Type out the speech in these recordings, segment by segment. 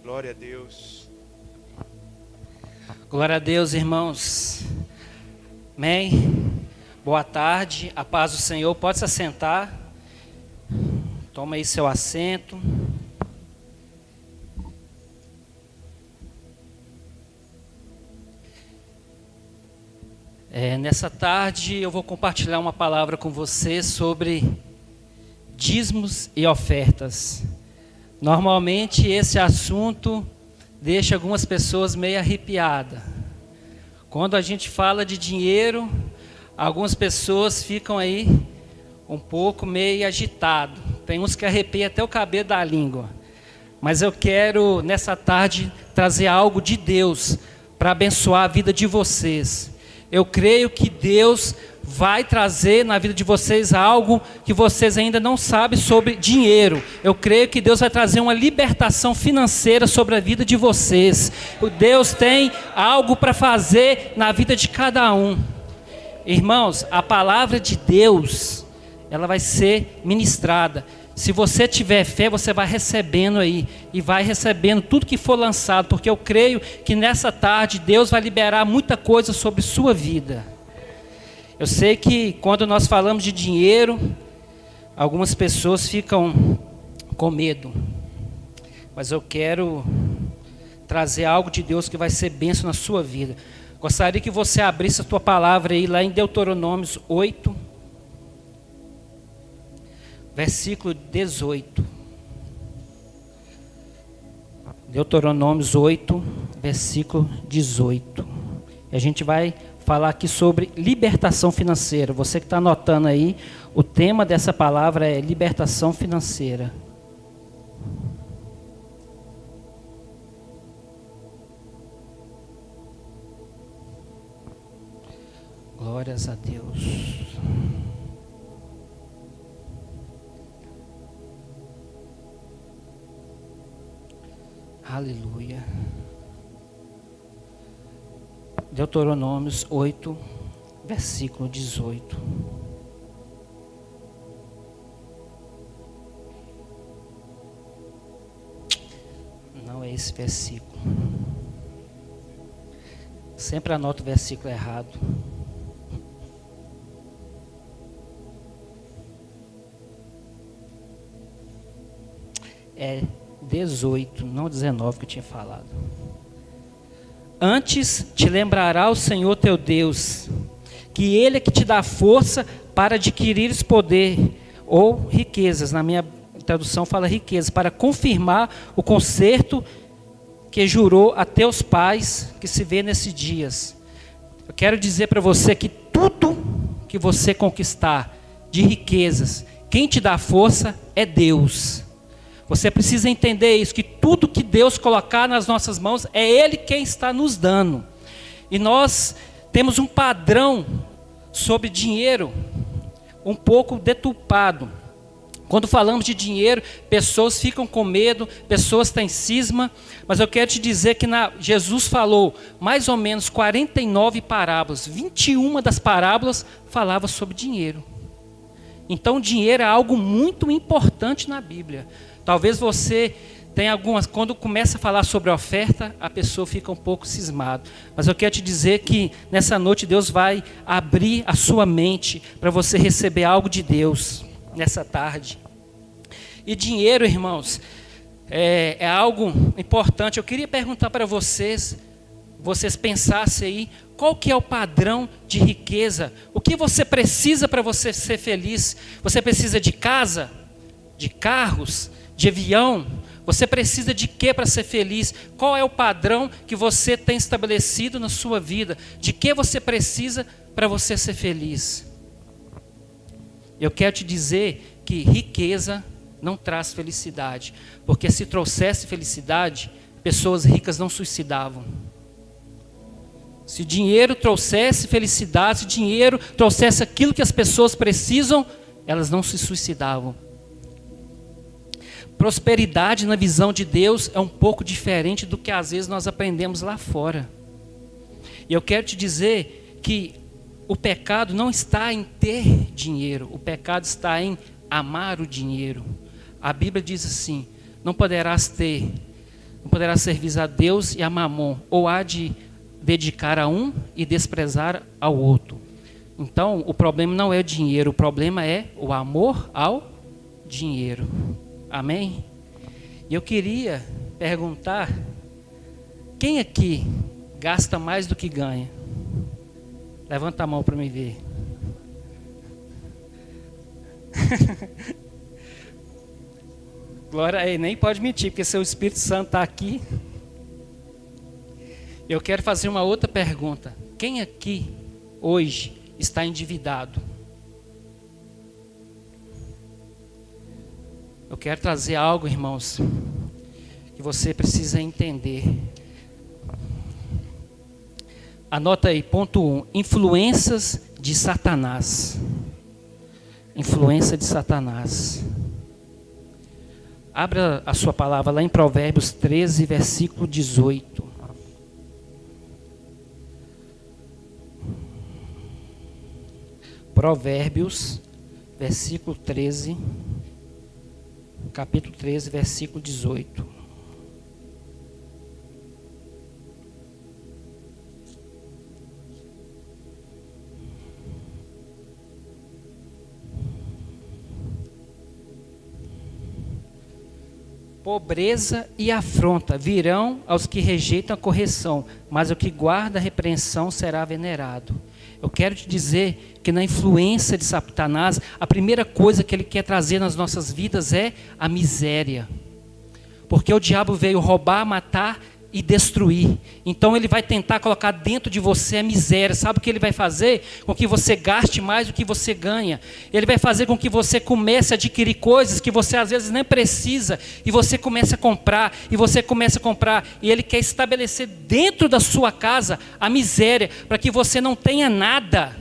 Glória a Deus. Glória a Deus, irmãos. Amém. Boa tarde, a paz do Senhor. Pode se assentar. Toma aí seu assento. Nessa tarde eu vou compartilhar uma palavra com você sobre dízimos e ofertas. Normalmente esse assunto deixa algumas pessoas meio arrepiadas. Quando a gente fala de dinheiro, algumas pessoas ficam aí um pouco meio agitado. Tem uns que arrepiam até o cabelo da língua. Mas eu quero nessa tarde trazer algo de Deus para abençoar a vida de vocês. Eu creio que Deus vai trazer na vida de vocês algo que vocês ainda não sabem sobre dinheiro. Eu creio que Deus vai trazer uma libertação financeira sobre a vida de vocês. Deus tem algo para fazer na vida de cada um. Irmãos, a palavra de Deus, ela vai ser ministrada. Se você tiver fé, você vai recebendo aí, e vai recebendo tudo que for lançado, porque eu creio que nessa tarde Deus vai liberar muita coisa sobre sua vida. Eu sei que quando nós falamos de dinheiro, algumas pessoas ficam com medo, mas eu quero trazer algo de Deus que vai ser bênção na sua vida. Gostaria que você abrisse a tua palavra aí lá em Deuteronômios 8, versículo 18. Deuteronômios 8, versículo 18. E a gente vai falar aqui sobre libertação financeira. Você que está anotando aí, o tema dessa palavra é libertação financeira. Glórias a Deus. Aleluia. Deuteronômios 8, versículo 18. Não é esse versículo. Sempre anoto o versículo errado. É 18, não 19 que eu tinha falado. Antes te lembrará o Senhor teu Deus, que Ele é que te dá força para adquirires poder ou riquezas. Na minha tradução fala riquezas, para confirmar o concerto que jurou a teus pais, que se vê nesses dias. Eu quero dizer para você que tudo que você conquistar de riquezas, quem te dá força é Deus. Você precisa entender isso, que tudo que Deus colocar nas nossas mãos, é Ele quem está nos dando. E nós temos um padrão sobre dinheiro, um pouco deturpado. Quando falamos de dinheiro, pessoas ficam com medo, pessoas têm cisma, mas eu quero te dizer que Jesus falou mais ou menos 49 parábolas, 21 das parábolas falavam sobre dinheiro. Então, dinheiro é algo muito importante na Bíblia. Talvez você tenha algumas... Quando começa a falar sobre oferta, a pessoa fica um pouco cismada. Mas eu quero te dizer que nessa noite Deus vai abrir a sua mente para você receber algo de Deus nessa tarde. E dinheiro, irmãos, é algo importante. Eu queria perguntar para vocês pensassem aí, qual que é o padrão de riqueza? O que você precisa para você ser feliz? Você precisa de casa? De carros? De avião? Você precisa de quê para ser feliz? Qual é o padrão que você tem estabelecido na sua vida? De que você precisa para você ser feliz? Eu quero te dizer que riqueza não traz felicidade, porque se trouxesse felicidade, pessoas ricas não suicidavam. Se dinheiro trouxesse felicidade, se dinheiro trouxesse aquilo que as pessoas precisam, elas não se suicidavam. Prosperidade na visão de Deus é um pouco diferente do que às vezes nós aprendemos lá fora. E eu quero te dizer que o pecado não está em ter dinheiro, o pecado está em amar o dinheiro. A Bíblia diz assim: não poderás ter não poderá servir a Deus e a Mamon, ou há de dedicar a um e desprezar ao outro. Então, o problema não é o dinheiro, o problema é o amor ao dinheiro. Amém? E eu queria perguntar, quem aqui gasta mais do que ganha? Levanta a mão para me ver. Glória a ele, nem pode mentir, porque seu Espírito Santo está aqui. Eu quero fazer uma outra pergunta. Quem aqui, hoje, está endividado? Eu quero trazer algo, irmãos, que você precisa entender. Anota aí, ponto 1. Influências de Satanás. Influência de Satanás. Abra a sua palavra lá em Provérbios 13, versículo 18. Provérbios, versículo 13, capítulo 13, versículo 18. Pobreza e afronta virão aos que rejeitam a correção, mas o que guarda a repreensão será venerado. Eu quero te dizer que na influência de Satanás, a primeira coisa que ele quer trazer nas nossas vidas é a miséria. Porque o diabo veio roubar, matar e destruir. Então ele vai tentar colocar dentro de você a miséria. Sabe o que ele vai fazer? Com que você gaste mais do que você ganha. Ele vai fazer com que você comece a adquirir coisas que você às vezes nem precisa. E você comece a comprar. E você começa a comprar. E ele quer estabelecer dentro da sua casa a miséria. Para que você não tenha nada.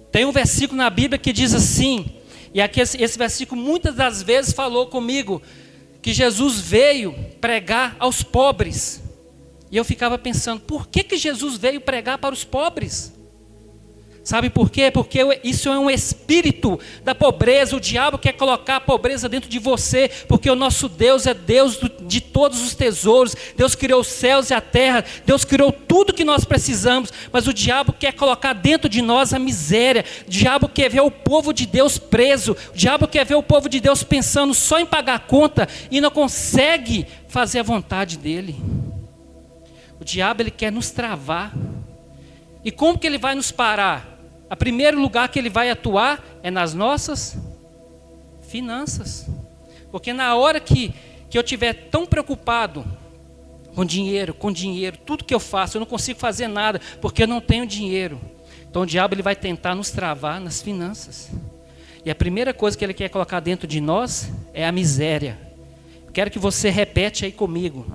Tem um versículo na Bíblia que diz assim. E aqui esse versículo muitas das vezes falou comigo. Que Jesus veio pregar aos pobres. E eu ficava pensando, por que Jesus veio pregar para os pobres? Sabe por quê? Porque isso é um espírito da pobreza. O diabo quer colocar a pobreza dentro de você, porque o nosso Deus é Deus de todos os tesouros. Deus criou os céus e a terra. Deus criou tudo que nós precisamos. Mas o diabo quer colocar dentro de nós a miséria. O diabo quer ver o povo de Deus preso. O diabo quer ver o povo de Deus pensando só em pagar a conta e não consegue fazer a vontade dele. O diabo ele quer nos travar. E como que ele vai nos parar? O primeiro lugar que ele vai atuar é nas nossas finanças. Porque na hora que eu estiver tão preocupado com dinheiro, tudo que eu faço, eu não consigo fazer nada, porque eu não tenho dinheiro. Então o diabo ele vai tentar nos travar nas finanças. E a primeira coisa que ele quer colocar dentro de nós é a miséria. Eu quero que você repete aí comigo.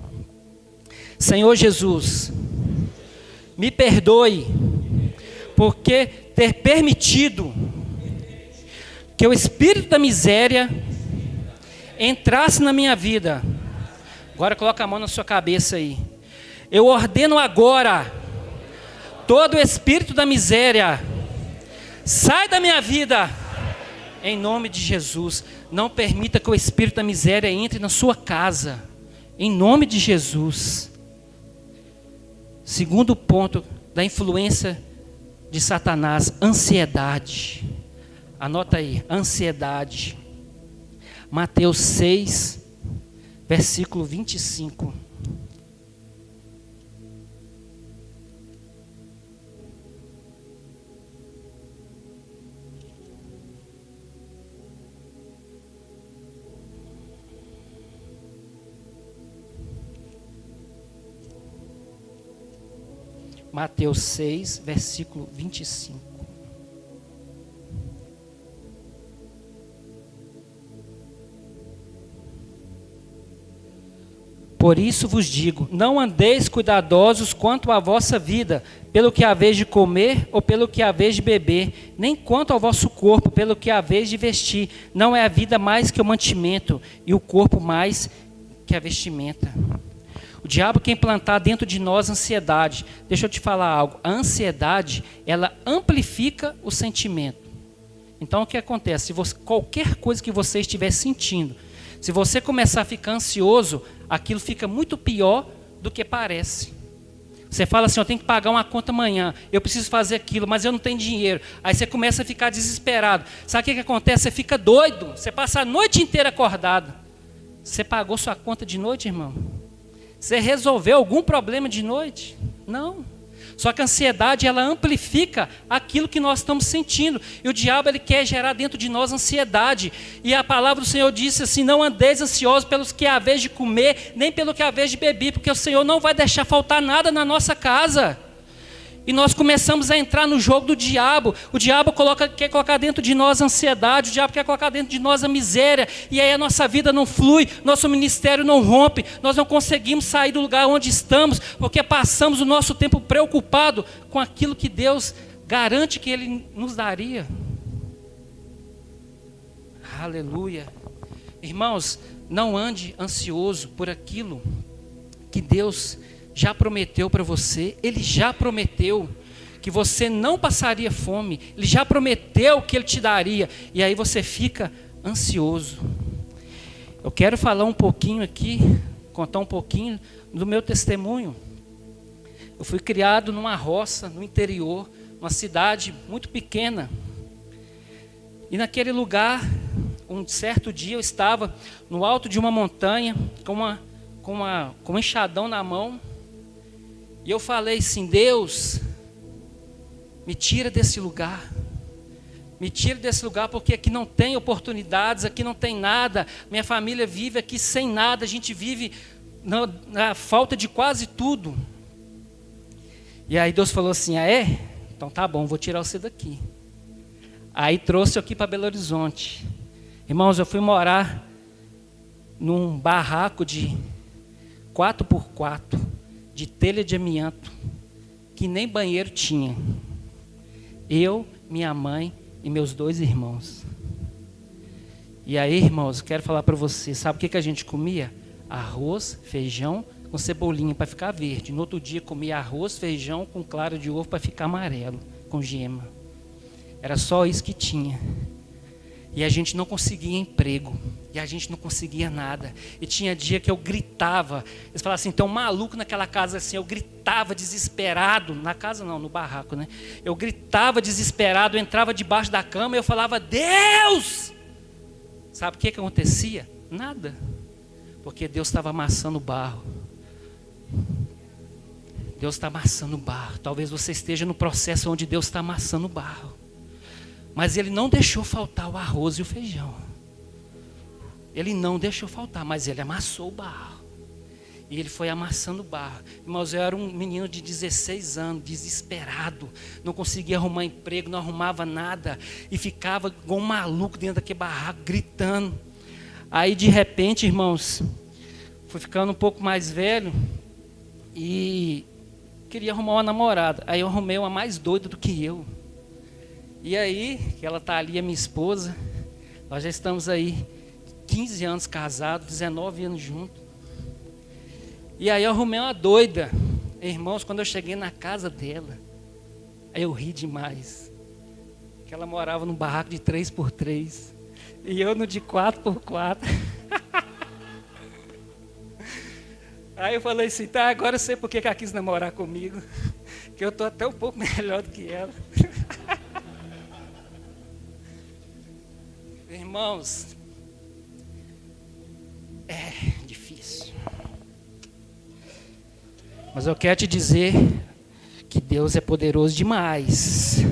Senhor Jesus, me perdoe, porque ter permitido que o espírito da miséria entrasse na minha vida. Agora coloca a mão na sua cabeça aí. Eu ordeno agora, todo o espírito da miséria, sai da minha vida, em nome de Jesus. Não permita que o espírito da miséria entre na sua casa, em nome de Jesus. Segundo ponto da influência de Satanás, ansiedade. Anota aí, ansiedade. Mateus 6, versículo 25. Mateus 6, versículo 25. Por isso vos digo, não andeis cuidadosos quanto à vossa vida, pelo que haveis de comer ou pelo que haveis de beber, nem quanto ao vosso corpo, pelo que haveis de vestir. Não é a vida mais que o mantimento, e o corpo mais que a vestimenta. O diabo quer implantar dentro de nós ansiedade. Deixa eu te falar algo. A ansiedade, ela amplifica o sentimento. Então, o que acontece? Se você, qualquer coisa que você estiver sentindo, Se você começar a ficar ansioso, aquilo fica muito pior do que parece. Você fala assim, eu tenho que pagar uma conta amanhã, eu preciso fazer aquilo, mas eu não tenho dinheiro. Aí você começa a ficar desesperado. Sabe o que acontece? Você fica doido, você passa a noite inteira acordado. Você pagou sua conta de noite, irmão? Você resolveu algum problema de noite? Não. Só que a ansiedade, ela amplifica aquilo que nós estamos sentindo. E o diabo, ele quer gerar dentro de nós ansiedade. E a palavra do Senhor disse assim, não andeis ansiosos pelos que é a vez de comer, nem pelo que é a vez de beber, porque o Senhor não vai deixar faltar nada na nossa casa. E nós começamos a entrar no jogo do diabo. O diabo quer colocar dentro de nós a ansiedade, o diabo quer colocar dentro de nós a miséria. E aí a nossa vida não flui, nosso ministério não rompe, nós não conseguimos sair do lugar onde estamos, porque passamos o nosso tempo preocupado com aquilo que Deus garante que Ele nos daria. Aleluia. Irmãos, não ande ansioso por aquilo que Deus já prometeu para você. Ele já prometeu que você não passaria fome. Ele já prometeu que Ele te daria. E aí você fica ansioso. Eu quero falar um pouquinho aqui, contar um pouquinho do meu testemunho. Eu fui criado numa roça, no interior, numa cidade muito pequena. E naquele lugar, um certo dia eu estava no alto de uma montanha, com um enxadão na mão. E eu falei assim, Deus, me tira desse lugar. Me tira desse lugar porque aqui não tem oportunidades, aqui não tem nada. Minha família vive aqui sem nada, a gente vive na falta de quase tudo. E aí Deus falou assim, ah é? Então tá bom, vou tirar você daqui. Aí trouxe eu aqui para Belo Horizonte. Irmãos, eu fui morar num barraco de 4x4. De telha de amianto, que nem banheiro tinha. Eu, minha mãe e meus 2 irmãos. E aí, irmãos, eu quero falar para vocês, sabe o que a gente comia? Arroz, feijão com cebolinha para ficar verde. No outro dia comia arroz, feijão com clara de ovo para ficar amarelo, com gema. Era só isso que tinha. E a gente não conseguia emprego. E a gente não conseguia nada. E tinha dia que eu gritava. Eles falavam assim, tem um maluco naquela casa assim. Eu gritava desesperado. Na casa não, no barraco, né? Eu gritava desesperado, eu entrava debaixo da cama e eu falava, Deus! Sabe o que acontecia? Nada. Porque Deus estava amassando o barro. Deus está amassando o barro. Talvez você esteja no processo onde Deus está amassando o barro. Mas Ele não deixou faltar o arroz e o feijão. Ele não deixou faltar, mas Ele amassou o barro. E Ele foi amassando o barro. Irmãos, eu era um menino de 16 anos, desesperado. Não conseguia arrumar emprego, não arrumava nada. E ficava igual um maluco dentro daquele barraco, gritando. Aí, de repente, irmãos, fui ficando um pouco mais velho. E queria arrumar uma namorada. Aí eu arrumei uma mais doida do que eu. E aí, que ela está ali, a minha esposa, nós já estamos aí 15 anos casados, 19 anos juntos. E aí eu arrumei uma doida. Irmãos, quando eu cheguei na casa dela, aí eu ri demais. Que ela morava num barraco de 3x3 e eu no de 4x4. Aí eu falei assim, tá, agora eu sei porque que ela quis namorar comigo. Que eu estou até um pouco melhor do que ela. Irmãos, é difícil. Mas eu quero te dizer que Deus é poderoso demais.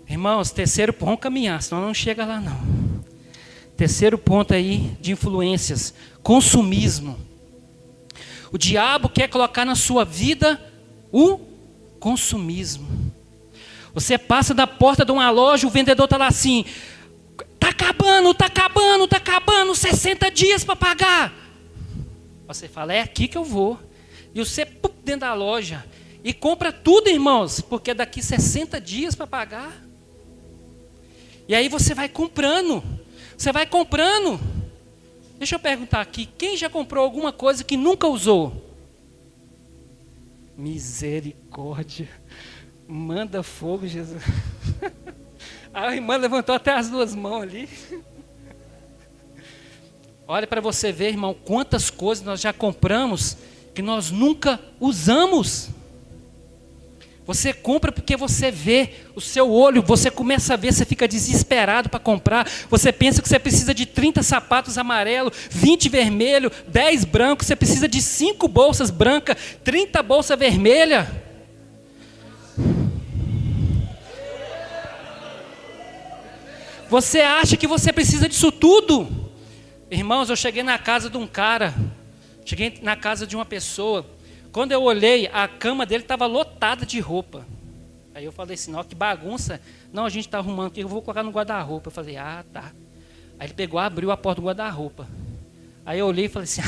Irmãos, terceiro ponto, vamos caminhar, senão não chega lá não. Terceiro ponto aí de influências, consumismo. O diabo quer colocar na sua vida o consumismo. Você passa da porta de uma loja, o vendedor está lá assim, tá acabando, 60 dias para pagar. Você fala, é aqui que eu vou. E você dentro da loja e compra tudo, irmãos, porque daqui 60 dias para pagar. E aí você vai comprando. Deixa eu perguntar aqui, quem já comprou alguma coisa que nunca usou? Misericórdia. Manda fogo, Jesus. A irmã levantou até as 2 mãos ali. Olha para você ver, irmão, quantas coisas nós já compramos que nós nunca usamos. Você compra porque você vê, o seu olho, você começa a ver, você fica desesperado para comprar. Você pensa que você precisa de 30 sapatos amarelos, 20 vermelhos, 10 brancos. Você precisa de 5 bolsas brancas, 30 bolsas vermelhas. Você acha que você precisa disso tudo? Irmãos, eu cheguei na casa de um cara, cheguei na casa de uma pessoa. Quando eu olhei, a cama dele estava lotada de roupa. Aí eu falei assim, não, que bagunça. Não, a gente está arrumando aqui, eu vou colocar no guarda-roupa. Eu falei, ah, tá. Aí ele pegou, abriu a porta do guarda-roupa. Aí eu olhei e falei assim,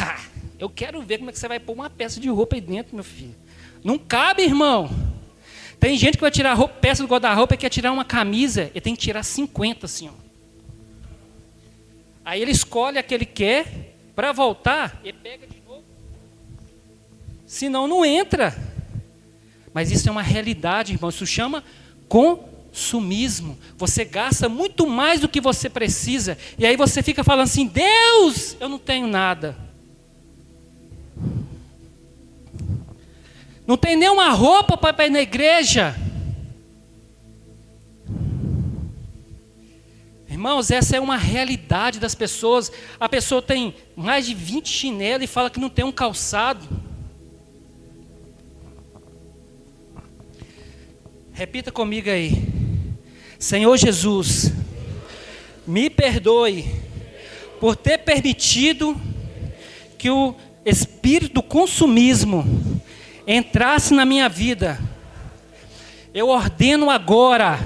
eu quero ver como é que você vai pôr uma peça de roupa aí dentro, meu filho. Não cabe, irmão. Tem gente que vai tirar a peça do guarda-roupa e quer tirar uma camisa, ele tem que tirar 50 assim, ó. Aí ele escolhe a que ele quer, para voltar, ele pega de novo. Senão não entra. Mas isso é uma realidade, irmão. Isso chama consumismo. Você gasta muito mais do que você precisa. E aí você fica falando assim, Deus, eu não tenho nada. Não tem nem uma roupa para ir na igreja. Irmãos, essa é uma realidade das pessoas. A pessoa tem mais de 20 chinelos e fala que não tem um calçado. Repita comigo aí. Senhor Jesus, me perdoe por ter permitido que o espírito do consumismo entrasse na minha vida. Eu ordeno agora,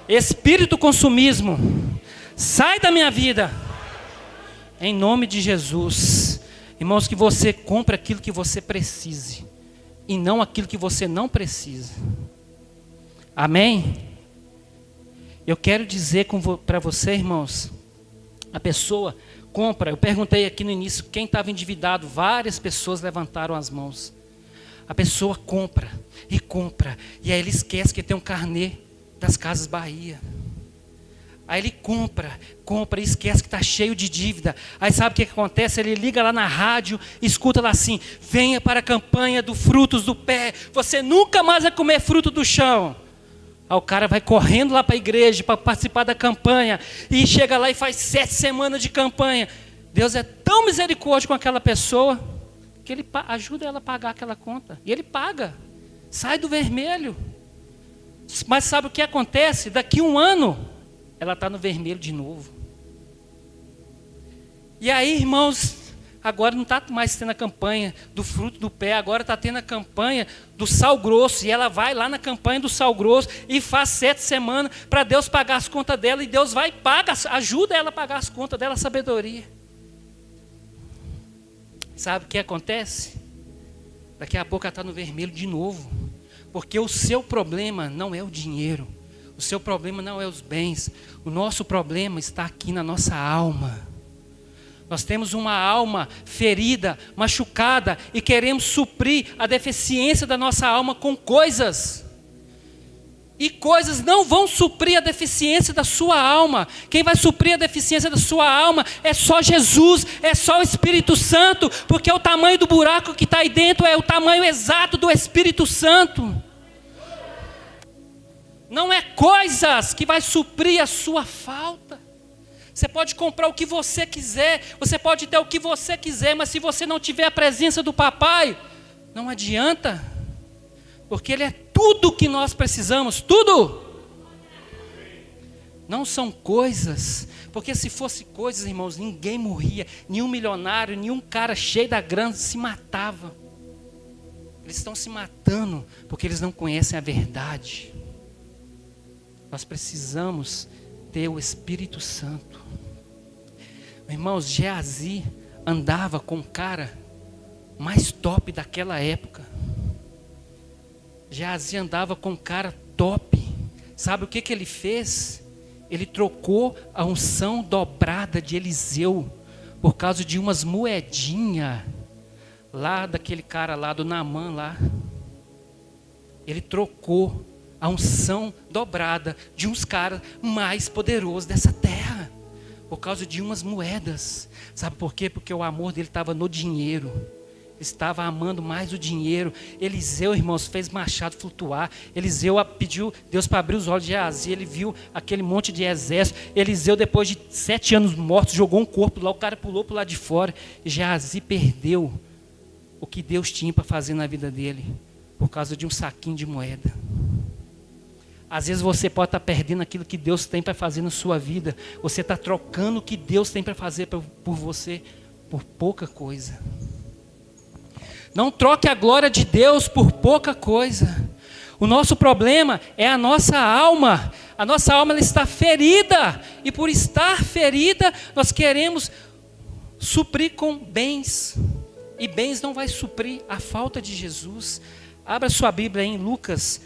espírito do consumismo, sai da minha vida, em nome de Jesus. Irmãos, que você compre aquilo que você precise, e não aquilo que você não precisa. Amém? Eu quero dizer para você, irmãos, a pessoa compra, eu perguntei aqui no início, quem estava endividado, várias pessoas levantaram as mãos. A pessoa compra, e aí ele esquece que tem um carnê das Casas Bahia. Aí ele compra e esquece que está cheio de dívida. Aí sabe o que acontece? Ele liga lá na rádio, escuta lá assim, venha para a campanha do frutos do pé, você nunca mais vai comer fruto do chão. Aí o cara vai correndo lá para a igreja para participar da campanha, e chega lá e faz 7 semanas de campanha. Deus é tão misericórdia com aquela pessoa, que ele ajuda ela a pagar aquela conta. E ele paga, sai do vermelho. Mas sabe o que acontece? Daqui a 1 ano, ela está no vermelho de novo. E aí, irmãos, agora não está mais tendo a campanha do fruto do pé, agora está tendo a campanha do sal grosso. E ela vai lá na campanha do sal grosso e faz 7 semanas para Deus pagar as contas dela. E Deus vai e paga, ajuda ela a pagar as contas dela, a sabedoria. Sabe o que acontece? Daqui a pouco ela está no vermelho de novo. Porque o seu problema não é o dinheiro. O seu problema não é os bens. O nosso problema está aqui na nossa alma. Nós temos uma alma ferida, machucada, e queremos suprir a deficiência da nossa alma com coisas. E coisas não vão suprir a deficiência da sua alma. Quem vai suprir a deficiência da sua alma é só Jesus, é só o Espírito Santo, porque o tamanho do buraco que está aí dentro é o tamanho exato do Espírito Santo. Não é coisas que vai suprir a sua falta. Você pode comprar o que você quiser, você pode ter o que você quiser, mas se você não tiver a presença do papai, não adianta, porque ele é tudo o que nós precisamos, tudo. Não são coisas, porque se fosse coisas, irmãos, ninguém morria, nenhum milionário, nenhum cara cheio da grana se matava. Eles estão se matando porque eles não conhecem a verdade. Nós precisamos ter o Espírito Santo. Irmãos, Geazi andava com o cara mais top daquela época. Geazi andava com um cara top. Sabe o que ele fez? Ele trocou a unção dobrada de Eliseu por causa de umas moedinhas lá daquele cara lá do Naamã lá. Ele trocou a unção dobrada de uns caras mais poderosos dessa terra. por causa de umas moedas. Sabe por quê? Porque o amor dele estava no dinheiro. Estava amando mais o dinheiro. Eliseu, irmãos, fez machado flutuar. Eliseu pediu Deus para abrir os olhos de Geazi. Ele viu aquele monte de exército. Eliseu, depois de 7 anos mortos, jogou um corpo lá. O cara pulou para o lado de fora. E Geazi perdeu o que Deus tinha para fazer na vida dele, por causa de um saquinho de moeda. Às vezes você pode estar perdendo aquilo que Deus tem para fazer na sua vida. Você está trocando o que Deus tem para fazer por você por pouca coisa. Não troque a glória de Deus por pouca coisa. O nosso problema é a nossa alma. A nossa alma ela está ferida. E por estar ferida, nós queremos suprir com bens. E bens não vai suprir a falta de Jesus. Abra sua Bíblia em Lucas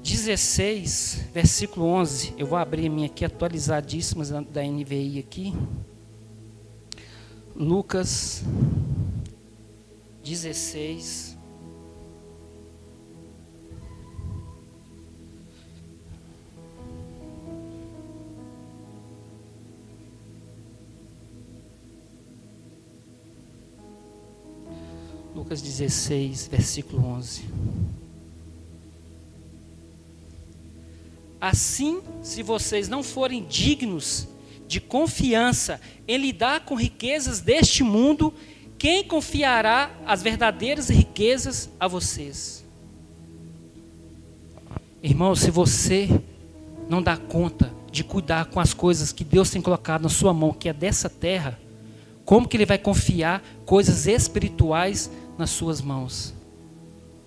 16, versículo 11. Eu vou abrir a minha aqui, atualizadíssima da NVI aqui. Lucas 16. Lucas 16, versículo 11. Assim, se vocês não forem dignos de confiança em lidar com riquezas deste mundo, quem confiará as verdadeiras riquezas a vocês? Irmão, se você não dá conta de cuidar com as coisas que Deus tem colocado na sua mão, que é dessa terra, como que Ele vai confiar coisas espirituais nas suas mãos?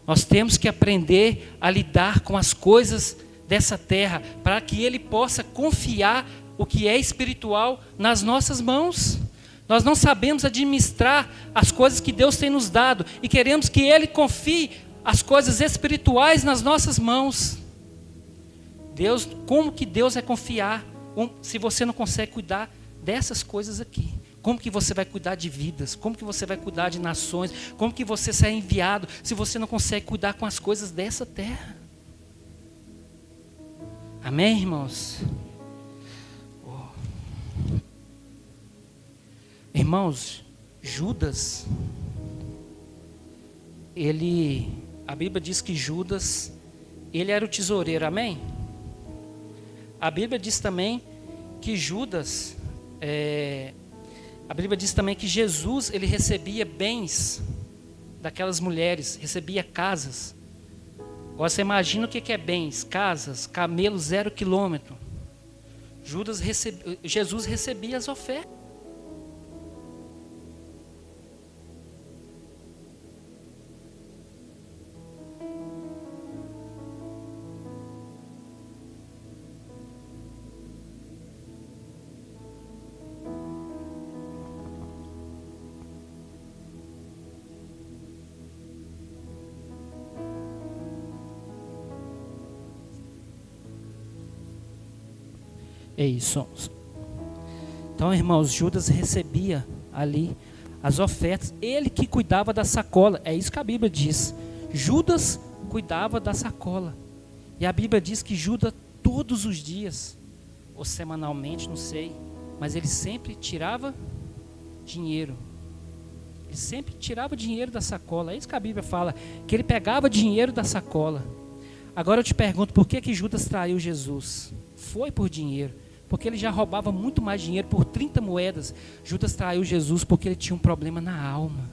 Nós temos que aprender a lidar com as coisas dessa terra, para que Ele possa confiar o que é espiritual nas nossas mãos. Nós não sabemos administrar as coisas que Deus tem nos dado e queremos que Ele confie as coisas espirituais nas nossas mãos. Deus, como que Deus vai confiar se você não consegue cuidar dessas coisas aqui? Como que você vai cuidar de vidas? Como que você vai cuidar de nações? Como que você será enviado se você não consegue cuidar com as coisas dessa terra? Amém, irmãos? Irmãos, Judas, a Bíblia diz que Judas, ele era o tesoureiro, amém? A Bíblia diz também que Judas, a Bíblia diz também que Jesus, ele recebia bens daquelas mulheres, recebia casas. Agora você imagina o que é bens, casas, camelo 0 quilômetro. Jesus recebia as ofertas. É isso. Então, irmãos, Judas recebia ali as ofertas. Ele que cuidava da sacola. É isso que a Bíblia diz. Judas cuidava da sacola. E a Bíblia diz que Judas todos os dias, ou semanalmente, não sei, mas ele sempre tirava dinheiro. Ele sempre tirava dinheiro da sacola. É isso que a Bíblia fala, que ele pegava dinheiro da sacola. Agora eu te pergunto, por que Judas traiu Jesus? Foi por dinheiro. Porque ele já roubava muito mais dinheiro por 30 moedas. Judas traiu Jesus porque ele tinha um problema na alma.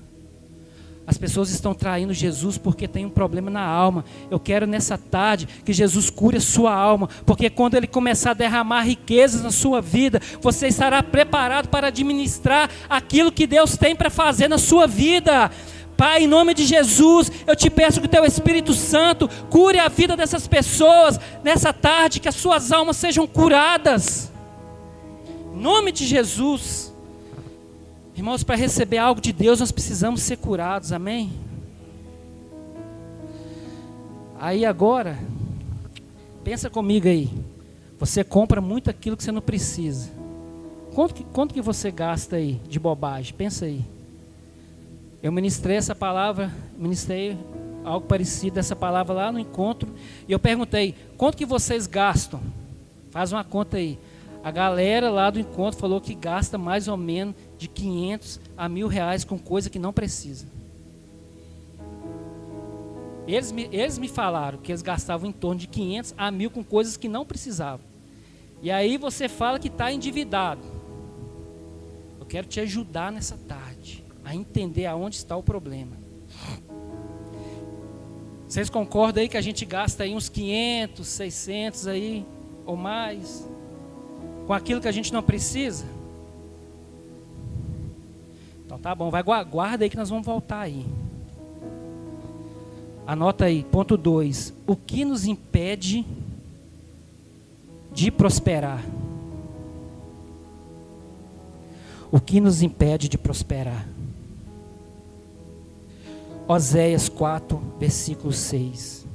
As pessoas estão traindo Jesus porque tem um problema na alma. Eu quero nessa tarde que Jesus cure a sua alma. Porque quando Ele começar a derramar riquezas na sua vida, você estará preparado para administrar aquilo que Deus tem para fazer na sua vida. Pai, em nome de Jesus, eu te peço que o Teu Espírito Santo cure a vida dessas pessoas nessa tarde, que as suas almas sejam curadas. Em nome de Jesus. Irmãos, para receber algo de Deus, nós precisamos ser curados, amém? Aí agora, pensa comigo aí. Você compra muito aquilo que você não precisa. Quanto que você gasta aí de bobagem? Pensa aí. Eu ministrei essa palavra, ministrei algo parecido dessa palavra lá no encontro. E eu perguntei, quanto que vocês gastam? Faz uma conta aí. A galera lá do encontro falou que gasta mais ou menos de 500 a R$ 1.000 com coisa que não precisa. Eles me falaram que eles gastavam em torno de 500 a 1.000 com coisas que não precisavam. E aí você fala que está endividado. Eu quero te ajudar nessa tarde a entender aonde está o problema. Vocês concordam aí que a gente gasta aí uns 500, 600 aí, ou mais, com aquilo que a gente não precisa? Então tá bom, guarda aí que nós vamos voltar aí. Anota aí, ponto 2. O que nos impede de prosperar? O que nos impede de prosperar? Oséias 4, versículo 6.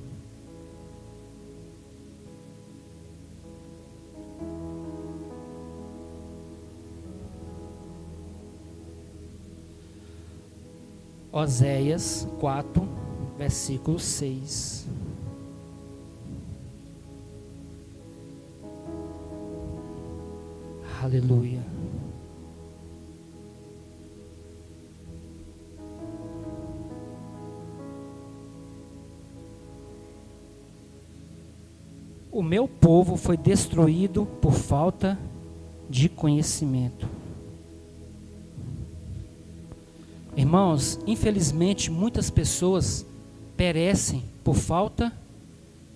Oséias 4, versículo 6. Aleluia. O meu povo foi destruído por falta de conhecimento. Irmãos, infelizmente muitas pessoas perecem por falta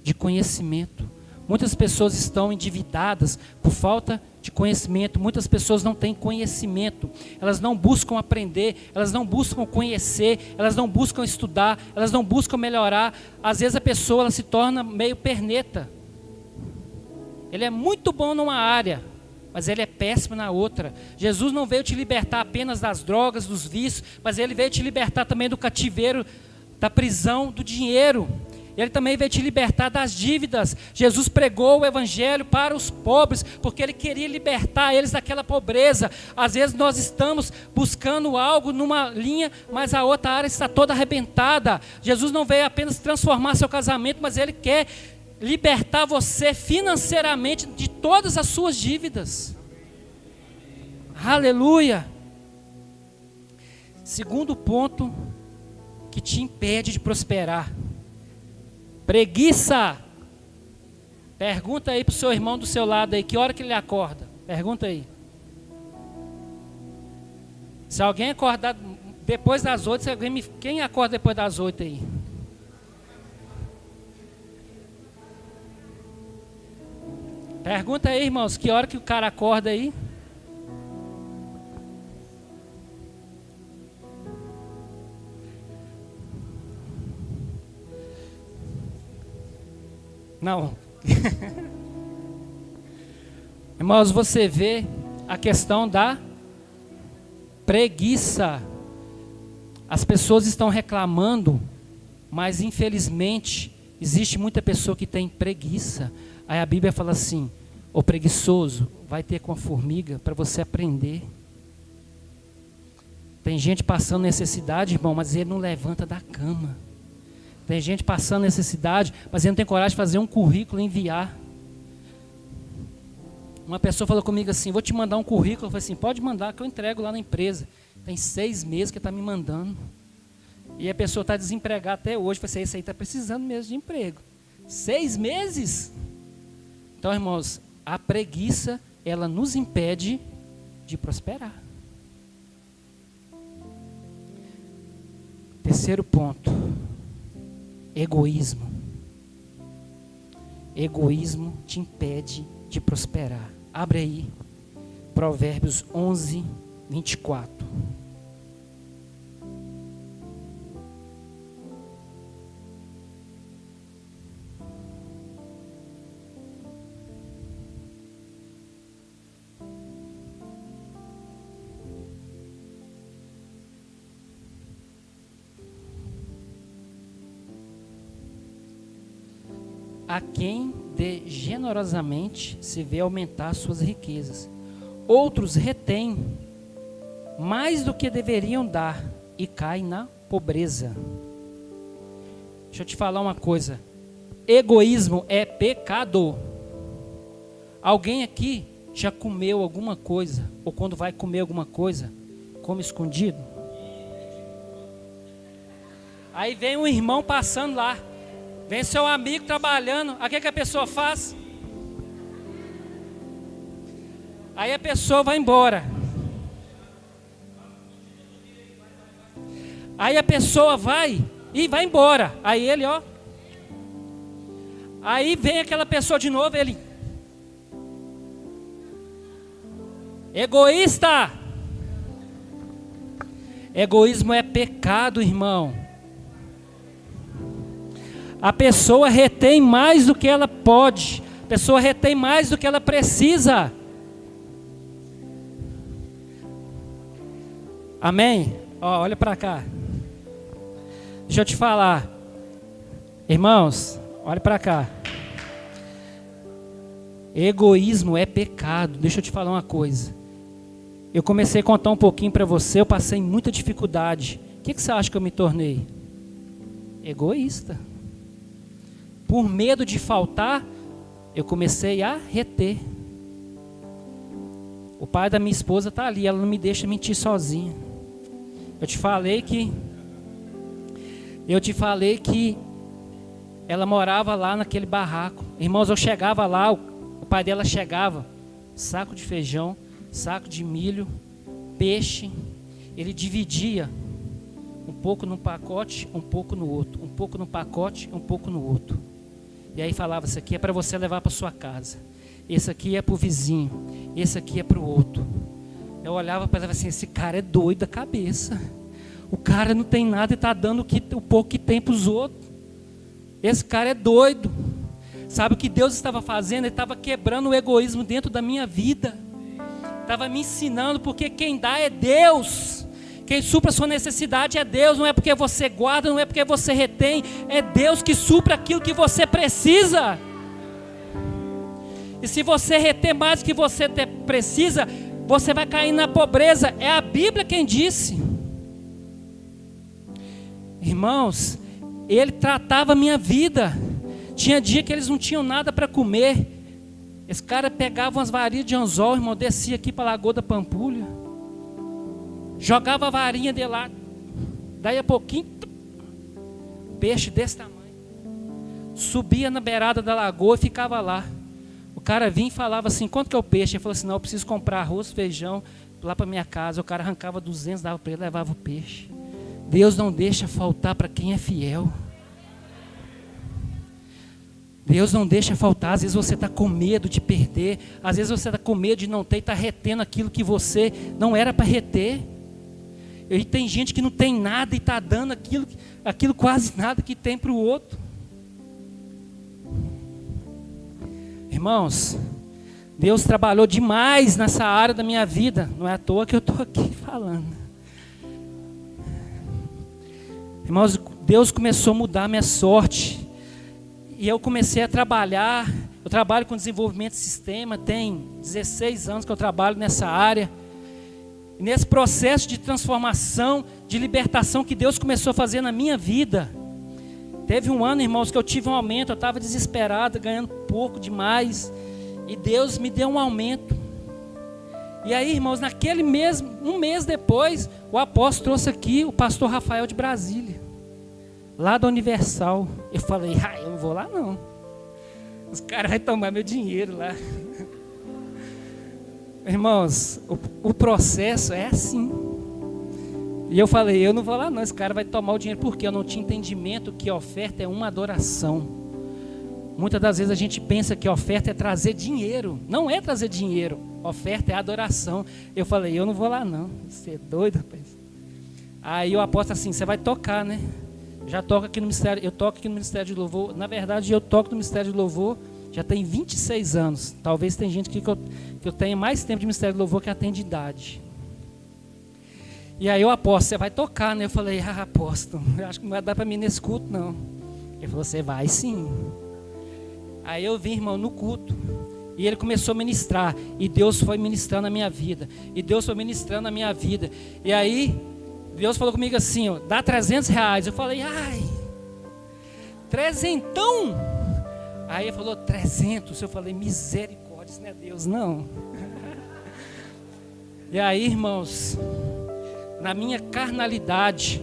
de conhecimento. Muitas pessoas estão endividadas por falta de conhecimento. Muitas pessoas não têm conhecimento. Elas não buscam aprender, elas não buscam conhecer, elas não buscam estudar, elas não buscam melhorar. Às vezes a pessoa ela se torna meio perneta. Ele é muito bom numa área, mas ele é péssimo na outra. Jesus não veio te libertar apenas das drogas, dos vícios, mas ele veio te libertar também do cativeiro, da prisão, do dinheiro. Ele também veio te libertar das dívidas. Jesus pregou o evangelho para os pobres, porque ele queria libertar eles daquela pobreza. Às vezes nós estamos buscando algo numa linha, mas a outra área está toda arrebentada. Jesus não veio apenas transformar seu casamento, mas ele quer libertar você financeiramente de todas as suas dívidas. Aleluia. Segundo ponto que te impede de prosperar: preguiça. Pergunta aí para o seu irmão do seu lado aí, que hora que ele acorda? Pergunta aí. Se alguém acordar depois das 8, quem acorda depois das 8 aí? Pergunta aí, irmãos, que hora que o cara acorda aí? Não. Irmãos, você vê a questão da preguiça. As pessoas estão reclamando, mas infelizmente existe muita pessoa que tem preguiça. Aí a Bíblia fala assim: ô preguiçoso, vai ter com a formiga para você aprender. Tem gente passando necessidade, irmão, mas ele não levanta da cama. Tem gente passando necessidade, mas ele não tem coragem de fazer um currículo e enviar. Uma pessoa falou comigo assim: vou te mandar um currículo. Eu falei assim: pode mandar que eu entrego lá na empresa. Tem 6 meses que está me mandando. E a pessoa está desempregada até hoje. Eu falei assim: esse aí está precisando mesmo de emprego. 6 meses? Então, irmãos, a preguiça, ela nos impede de prosperar. Terceiro ponto: egoísmo. Egoísmo te impede de prosperar. Abre aí, Provérbios 11, 24. A quem dê generosamente se vê aumentar suas riquezas. Outros retêm mais do que deveriam dar e caem na pobreza. Deixa eu te falar uma coisa: egoísmo é pecado. Alguém aqui já comeu alguma coisa, ou quando vai comer alguma coisa, come escondido? Aí vem um irmão passando lá, vem seu amigo trabalhando, aí o que a pessoa faz? Aí a pessoa vai embora. Aí a pessoa vai embora. Aí ele, ó. Aí vem aquela pessoa de novo, ele. Egoísta. Egoísmo é pecado, irmão. A pessoa retém mais do que ela pode. A pessoa retém mais do que ela precisa. Amém? Ó, olha para cá. Deixa eu te falar. Irmãos, olha para cá. Egoísmo é pecado. Deixa eu te falar uma coisa. Eu comecei a contar um pouquinho para você. Eu passei muita dificuldade. O que você acha que eu me tornei? Egoísta. Por medo de faltar, eu comecei a reter. O pai da minha esposa está ali. Ela não me deixa mentir sozinha. Eu te falei que ela morava lá naquele barraco. Irmãos, eu chegava lá, o pai dela chegava, saco de feijão, saco de milho, peixe. Ele dividia um pouco num pacote, um pouco no outro, um pouco num pacote, um pouco no outro. E aí falava, isso aqui é para você levar para sua casa, esse aqui é para o vizinho, esse aqui é para o outro. Eu olhava para ela assim, esse cara é doido da cabeça. O cara não tem nada e está dando o pouco que tem para os outros. Esse cara é doido. Sabe o que Deus estava fazendo? Ele estava quebrando o egoísmo dentro da minha vida. Estava me ensinando, porque quem dá é Deus. Quem supra a sua necessidade é Deus. Não é porque você guarda, não é porque você retém. É Deus que supra aquilo que você precisa. E se você reter mais do que você precisa, você vai cair na pobreza. É a Bíblia quem disse. Irmãos, ele tratava a minha vida. Tinha dia que eles não tinham nada para comer. Esse cara pegava umas varinhas de anzol, irmão, descia aqui para a Lagoa da Pampulha, jogava a varinha de lá, daí a pouquinho, peixe desse tamanho, subia na beirada da lagoa e ficava lá. O cara vinha e falava assim, quanto que é o peixe? Ele falou assim, não, eu preciso comprar arroz, feijão lá para minha casa. O cara arrancava 200, dava para ele, levava o peixe. Deus não deixa faltar para quem é fiel. Deus não deixa faltar. Às vezes você está com medo de perder, às vezes você está com medo de não ter e está retendo aquilo que você não era para reter. E tem gente que não tem nada e está dando aquilo quase nada que tem para o outro. Irmãos, Deus trabalhou demais nessa área da minha vida. Não é à toa que eu estou aqui falando. Irmãos, Deus começou a mudar a minha sorte. E eu comecei a trabalhar. Eu trabalho com desenvolvimento de sistema. Tem 16 anos que eu trabalho nessa área. E nesse processo de transformação, de libertação que Deus começou a fazer na minha vida. Teve um ano, irmãos, que eu tive um aumento. Eu estava desesperado, ganhando pouco demais. E Deus me deu um aumento. E aí, irmãos, naquele mesmo, um mês depois, o apóstolo trouxe aqui o pastor Rafael de Brasília, lá da Universal. Eu falei, eu não vou lá não. Os caras vão tomar meu dinheiro lá. Irmãos, o processo é assim. E eu falei, eu não vou lá não, esse cara vai tomar o dinheiro. Porque eu não tinha entendimento que oferta é uma adoração. Muitas das vezes a gente pensa que oferta é trazer dinheiro. Não é trazer dinheiro. Oferta é adoração. Eu falei, eu não vou lá não. Você é doido, rapaz. Aí eu aposto assim, você vai tocar, né? Já toco aqui no Ministério, eu toco aqui no Ministério de Louvor. Na verdade, eu toco no Ministério de Louvor já tem 26 anos. Talvez tem gente que eu tenha mais tempo de Ministério de Louvor que atende idade. E aí eu aposto, você vai tocar, né? Eu falei, apóstolo, eu acho que não vai dar para mim nesse culto, não. Ele falou, você vai sim. Aí eu vim, irmão, no culto. E ele começou a ministrar. E Deus foi ministrando a minha vida. E Deus foi ministrando a minha vida. E aí, Deus falou comigo assim, ó, dá R$300. Eu falei, 300? Aí ele falou, 300. Eu falei, misericórdia, isso não é Deus, não. E aí, irmãos, na minha carnalidade,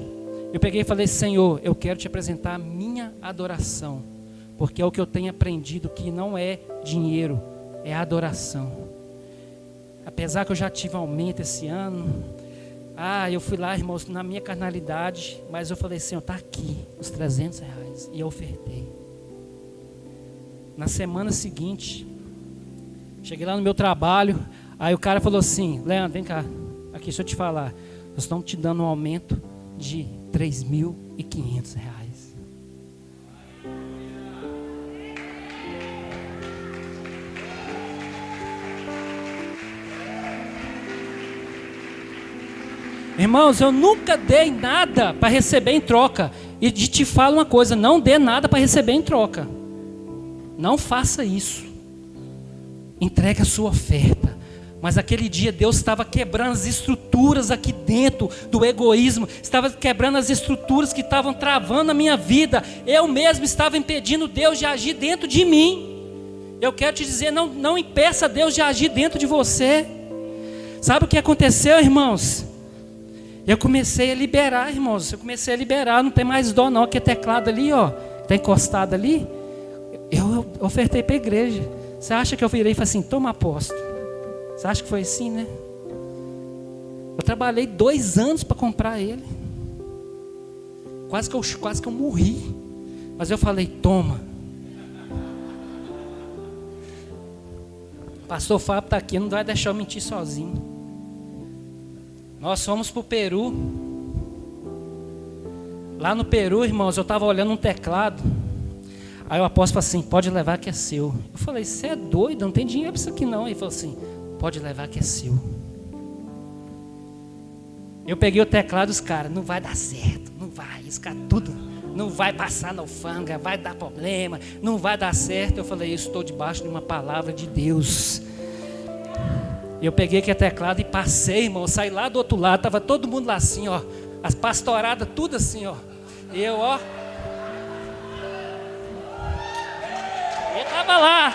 eu peguei e falei: Senhor, eu quero te apresentar a minha adoração, porque é o que eu tenho aprendido, que não é dinheiro, é adoração. Apesar que eu já tive aumento esse ano, eu fui lá, irmãos, na minha carnalidade, mas eu falei: Senhor, está aqui os R$300, e eu ofertei. Na semana seguinte, cheguei lá no meu trabalho, aí o cara falou assim: Leandro, vem cá, aqui, deixa eu te falar, nós estamos te dando um aumento de R$3.500. Irmãos, eu nunca dei nada para receber em troca. E te falo uma coisa: não dê nada para receber em troca. Não faça isso. Entregue a sua oferta. Mas aquele dia Deus estava quebrando as estruturas aqui dentro do egoísmo. Estava quebrando as estruturas que estavam travando a minha vida. Eu mesmo estava impedindo Deus de agir dentro de mim. Eu quero te dizer, não impeça Deus de agir dentro de você. Sabe o que aconteceu, irmãos? Eu comecei a liberar, irmãos. Não tem mais dó não. Aquele teclado ali, ó, está encostado ali. Eu ofertei para a igreja. Você acha que eu virei e falei assim: toma aposto? Você acha que foi assim, né? Eu trabalhei 2 anos para comprar ele. Quase que eu morri. Mas eu falei: toma. O pastor Fábio está aqui, não vai deixar eu mentir sozinho. Nós fomos para o Peru. Lá no Peru, irmãos, eu estava olhando um teclado. Aí o apóstolo falou assim: pode levar que é seu. Eu falei: você é doido, não tem dinheiro para isso aqui não. Ele falou assim: pode levar que é seu. Eu peguei o teclado dos caras: não vai dar certo, não vai, isso tudo, não vai passar na alfândega, vai dar problema, não vai dar certo. Eu falei: eu estou debaixo de uma palavra de Deus. Eu peguei aquele teclado e passei, irmão, saí lá do outro lado, estava todo mundo lá assim, ó, as pastoradas, tudo assim, ó. Eu, ó, eu estava lá.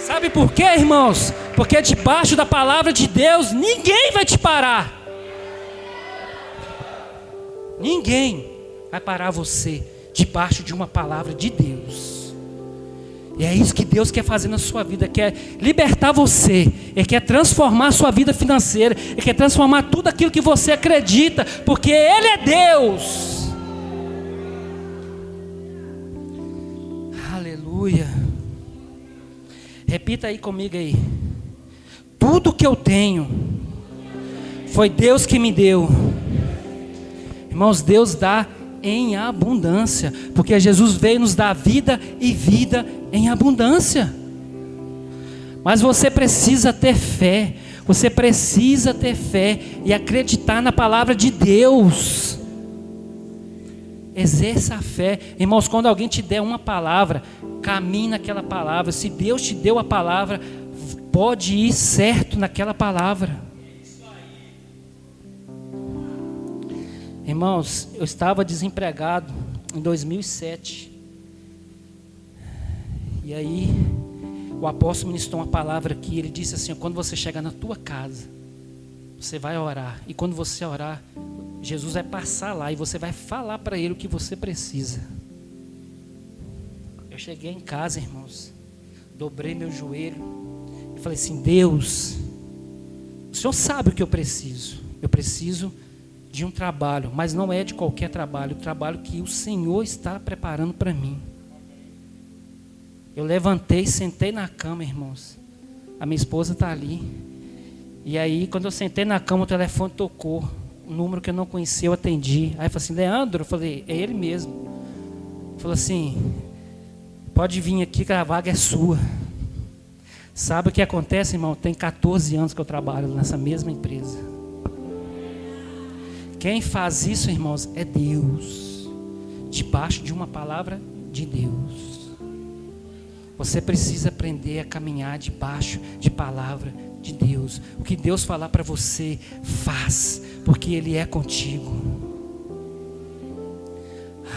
Sabe por quê, irmãos? Porque debaixo da palavra de Deus, ninguém vai te parar. Ninguém vai parar você debaixo de uma palavra de Deus. E é isso que Deus quer fazer na sua vida, quer libertar você, Ele quer transformar a sua vida financeira, Ele quer transformar tudo aquilo que você acredita, porque Ele é Deus. Aleluia. Repita aí comigo aí: tudo que eu tenho foi Deus que me deu. Irmãos, Deus dá em abundância, porque Jesus veio nos dar vida e vida em abundância. Mas você precisa ter fé. Você precisa ter fé e acreditar na palavra de Deus. Exerça a fé. Irmãos, quando alguém te der uma palavra, caminhe naquela palavra. Se Deus te deu a palavra, pode ir certo naquela palavra. Irmãos, eu estava desempregado em 2007. E aí, o apóstolo ministrou uma palavra aqui. Ele disse assim: quando você chegar na tua casa, você vai orar. E quando você orar, Jesus vai passar lá e você vai falar para Ele o que você precisa. Eu cheguei em casa, irmãos, dobrei meu joelho e falei assim: Deus, o Senhor sabe o que eu preciso. Eu preciso de um trabalho, mas não é de qualquer trabalho, o trabalho que o Senhor está preparando para mim. Eu levantei, sentei na cama, irmãos. A minha esposa está ali. E aí, quando eu sentei na cama, o telefone tocou. Um número que eu não conhecia, eu atendi. Aí eu falei assim: Leandro? Eu falei: é ele mesmo. Ele falou assim: pode vir aqui que a vaga é sua. Sabe o que acontece, irmão? Tem 14 anos que eu trabalho nessa mesma empresa. Quem faz isso, irmãos, é Deus. Debaixo de uma palavra de Deus. Você precisa aprender a caminhar debaixo de palavra de Deus. O que Deus falar para você, faz, porque Ele é contigo.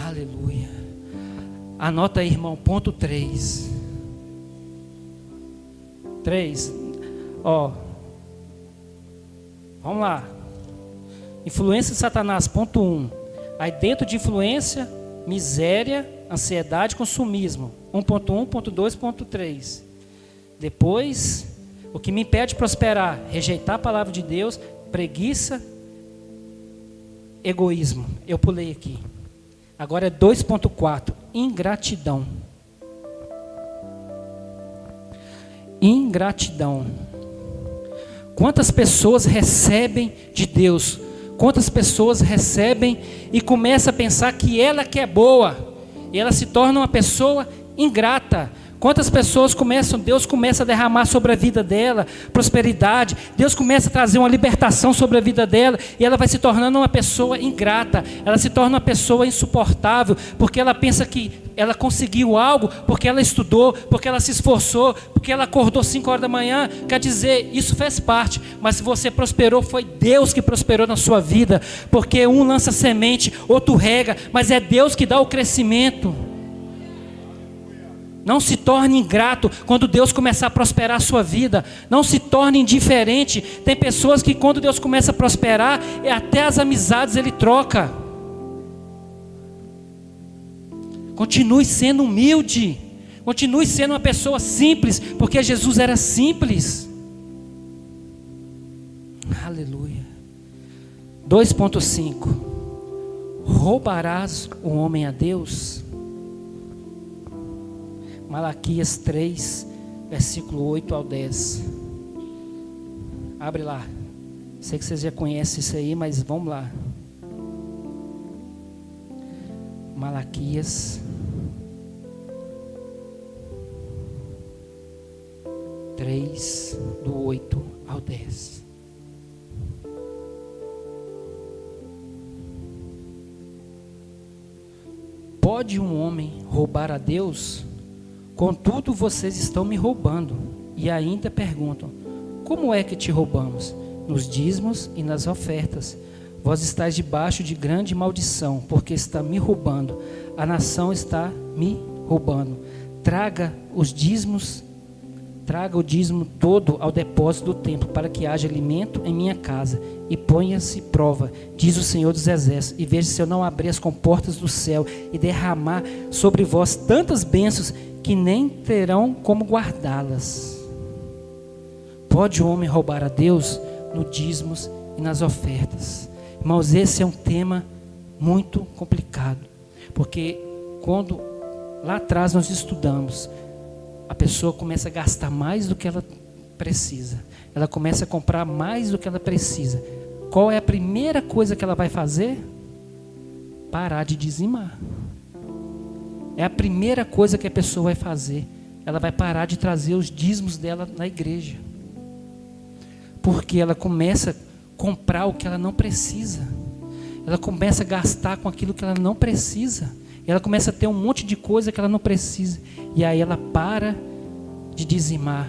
Aleluia. Anota aí, irmão, ponto 3. Ó, vamos lá. Influência de Satanás, ponto 1. Aí dentro de influência, miséria, ansiedade, consumismo. 1.1, ponto 2, ponto 3. Depois, o que me impede de prosperar, rejeitar a palavra de Deus, preguiça, egoísmo. Eu pulei aqui. Agora é 2.4, ingratidão. Ingratidão. Quantas pessoas recebem de Deus? Quantas pessoas recebem e começam a pensar que ela que é boa, e ela se torna uma pessoa ingrata. Quantas pessoas Deus começa a derramar sobre a vida dela prosperidade, Deus começa a trazer uma libertação sobre a vida dela, e ela vai se tornando uma pessoa ingrata, ela se torna uma pessoa insuportável, porque ela pensa que ela conseguiu algo, porque ela estudou, porque ela se esforçou, porque ela acordou 5 horas da manhã, quer dizer, isso faz parte, mas se você prosperou, foi Deus que prosperou na sua vida, porque um lança semente, outro rega, mas é Deus que dá o crescimento. Não se torne ingrato quando Deus começar a prosperar a sua vida. Não se torne indiferente. Tem pessoas que quando Deus começa a prosperar, até as amizades Ele troca. Continue sendo humilde. Continue sendo uma pessoa simples, porque Jesus era simples. Aleluia. 2.5. Roubarás o homem a Deus? Malaquias 3, versículo 8 ao 10. Abre lá. Sei que vocês já conhecem isso aí, mas vamos lá. Malaquias 3, do 8 ao 10. Pode um homem roubar a Deus? Contudo, vocês estão me roubando. E ainda perguntam: como é que te roubamos? Nos dízimos e nas ofertas. Vós estáis debaixo de grande maldição, porque está me roubando. A nação está me roubando. Traga o dízimo todo ao depósito do templo, para que haja alimento em minha casa, e ponha-se prova, diz o Senhor dos Exércitos, e veja se eu não abrir as comportas do céu e derramar sobre vós tantas bênçãos que nem terão como guardá-las. Pode o homem roubar a Deus? No dízimos e nas ofertas. Irmãos, esse é um tema muito complicado, porque quando lá atrás nós estudamos, a pessoa começa a gastar mais do que ela precisa, ela começa a comprar mais do que ela precisa. Qual é a primeira coisa que ela vai fazer? Parar de dizimar. É a primeira coisa que a pessoa vai fazer. Ela vai parar de trazer os dízimos dela na igreja, porque ela começa a comprar o que ela não precisa, ela começa a gastar com aquilo que ela não precisa, ela começa a ter um monte de coisa que ela não precisa, e aí ela para de dizimar.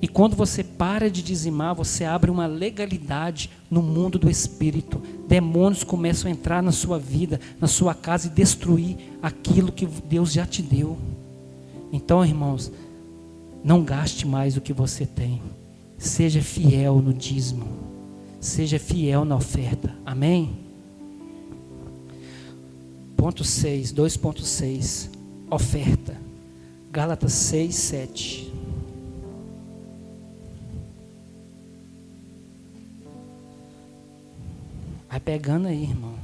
E quando você para de dizimar, você abre uma legalidade no mundo do espírito. Demônios começam a entrar na sua vida, na sua casa, e destruir aquilo que Deus já te deu. Então, irmãos, não gaste mais do que você tem. Seja fiel no dízimo, seja fiel na oferta. Amém? Ponto 6, 2.6, oferta. Gálatas 6, 7. Vai pegando aí, irmão.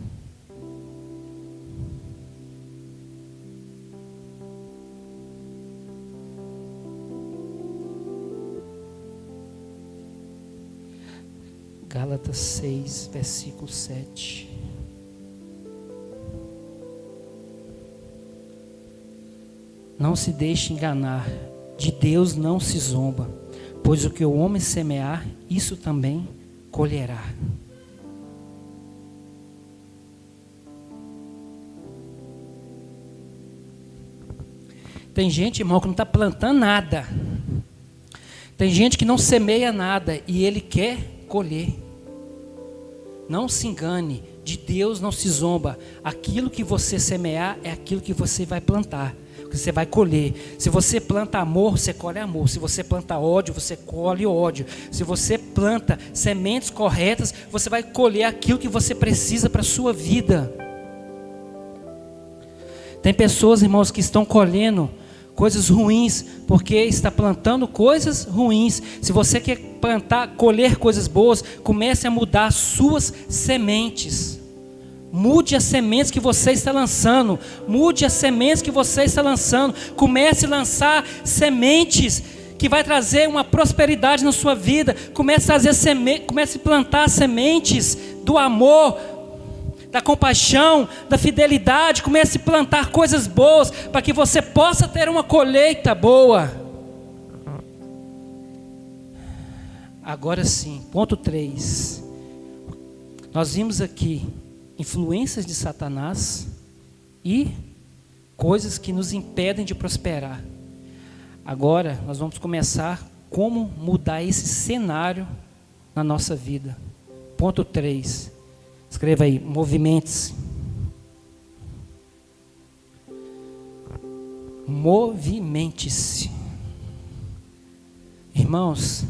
Gálatas 6, versículo 7. Não se deixe enganar, de Deus não se zomba, pois o que o homem semear, isso também colherá. Tem gente, irmão, que não está plantando nada. Tem gente que não semeia nada e ele quer colher. Não se engane, de Deus não se zomba. Aquilo que você semear é aquilo que você vai plantar. Você vai colher. Se você planta amor, você colhe amor. Se você planta ódio, você colhe ódio. Se você planta sementes corretas, você vai colher aquilo que você precisa para a sua vida. Tem pessoas, irmãos, que estão colhendo coisas ruins, porque está plantando coisas ruins. Se você quer colher coisas boas, comece a mudar as suas sementes. Mude as sementes que você está lançando. Mude as sementes que você está lançando. Comece a lançar sementes que vai trazer uma prosperidade na sua vida. Comece a plantar sementes do amor, da compaixão, da fidelidade. Comece a plantar coisas boas para que você possa ter uma colheita boa. Agora sim, ponto 3. Nós vimos aqui influências de Satanás e coisas que nos impedem de prosperar. Agora nós vamos começar como mudar esse cenário na nossa vida. Ponto 3. Escreva aí, movimente-se. Movimente-se. Irmãos,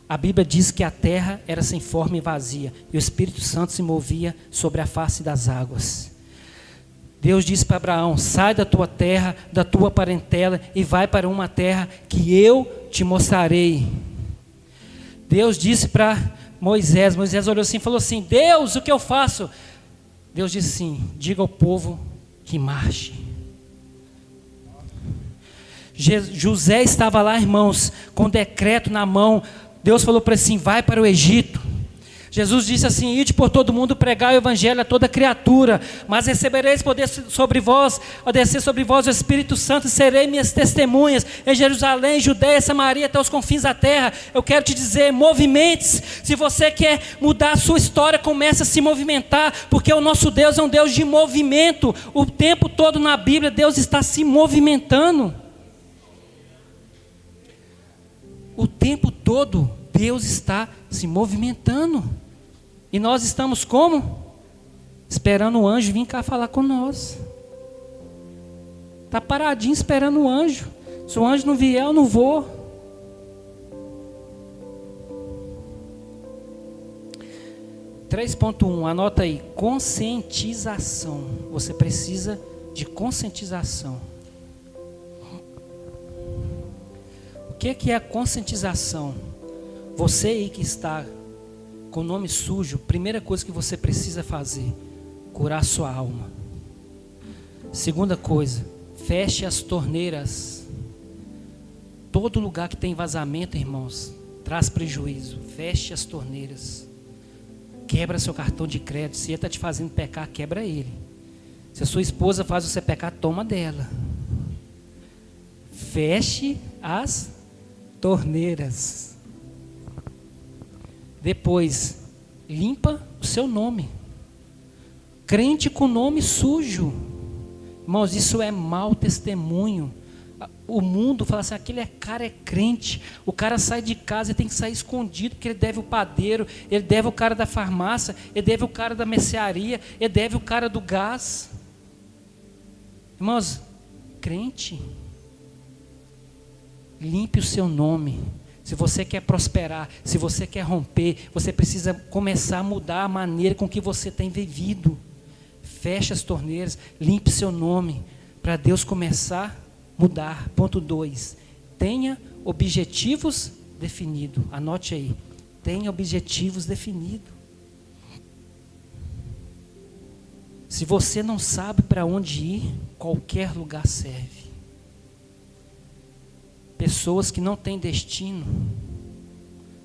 a Bíblia diz que a terra era sem forma e vazia, e o Espírito Santo se movia sobre a face das águas. Deus disse para Abraão: sai da tua terra, da tua parentela, e vai para uma terra que eu te mostrarei. Deus disse para Moisés olhou assim e falou assim: Deus, o que eu faço? Deus disse assim: diga ao povo que marche. José estava lá, irmãos, com decreto na mão. Deus falou para ele assim: vai para o Egito. Jesus disse assim: ide por todo mundo pregar o evangelho a toda criatura, mas recebereis poder sobre vós, ao descer sobre vós o Espírito Santo, e serei minhas testemunhas em Jerusalém, Judeia, Samaria, até os confins da terra. Eu quero te dizer, movimente-se. Se você quer mudar a sua história, comece a se movimentar, porque o nosso Deus é um Deus de movimento. O tempo todo na Bíblia Deus está se movimentando. O tempo todo Deus está se movimentando. E nós estamos como? Esperando o anjo vir cá falar com nós. Está paradinho esperando o anjo. Se o anjo não vier, eu não vou. (3.1) Anota aí. Conscientização. Você precisa de conscientização. O que é a conscientização? Você aí que está com o nome sujo, primeira coisa que você precisa fazer: curar sua alma. Segunda coisa, feche as torneiras. Todo lugar que tem vazamento, irmãos, traz prejuízo. Feche as torneiras. Quebra seu cartão de crédito. Se ele está te fazendo pecar, quebra ele. Se a sua esposa faz você pecar, toma dela. Feche as torneiras. Depois, limpa o seu nome. Crente com nome sujo, irmãos, isso é mau testemunho. O mundo fala assim: aquele cara é crente. O cara sai de casa e tem que sair escondido, porque ele deve o padeiro, ele deve o cara da farmácia, ele deve o cara da mercearia, ele deve o cara do gás. Irmãos, crente, limpe o seu nome. Se você quer prosperar, se você quer romper, você precisa começar a mudar a maneira com que você tem vivido. Feche as torneiras, limpe seu nome, para Deus começar a mudar. Ponto 2, tenha objetivos definidos. Anote aí, tenha objetivos definidos. Se você não sabe para onde ir, qualquer lugar serve. Pessoas que não têm destino,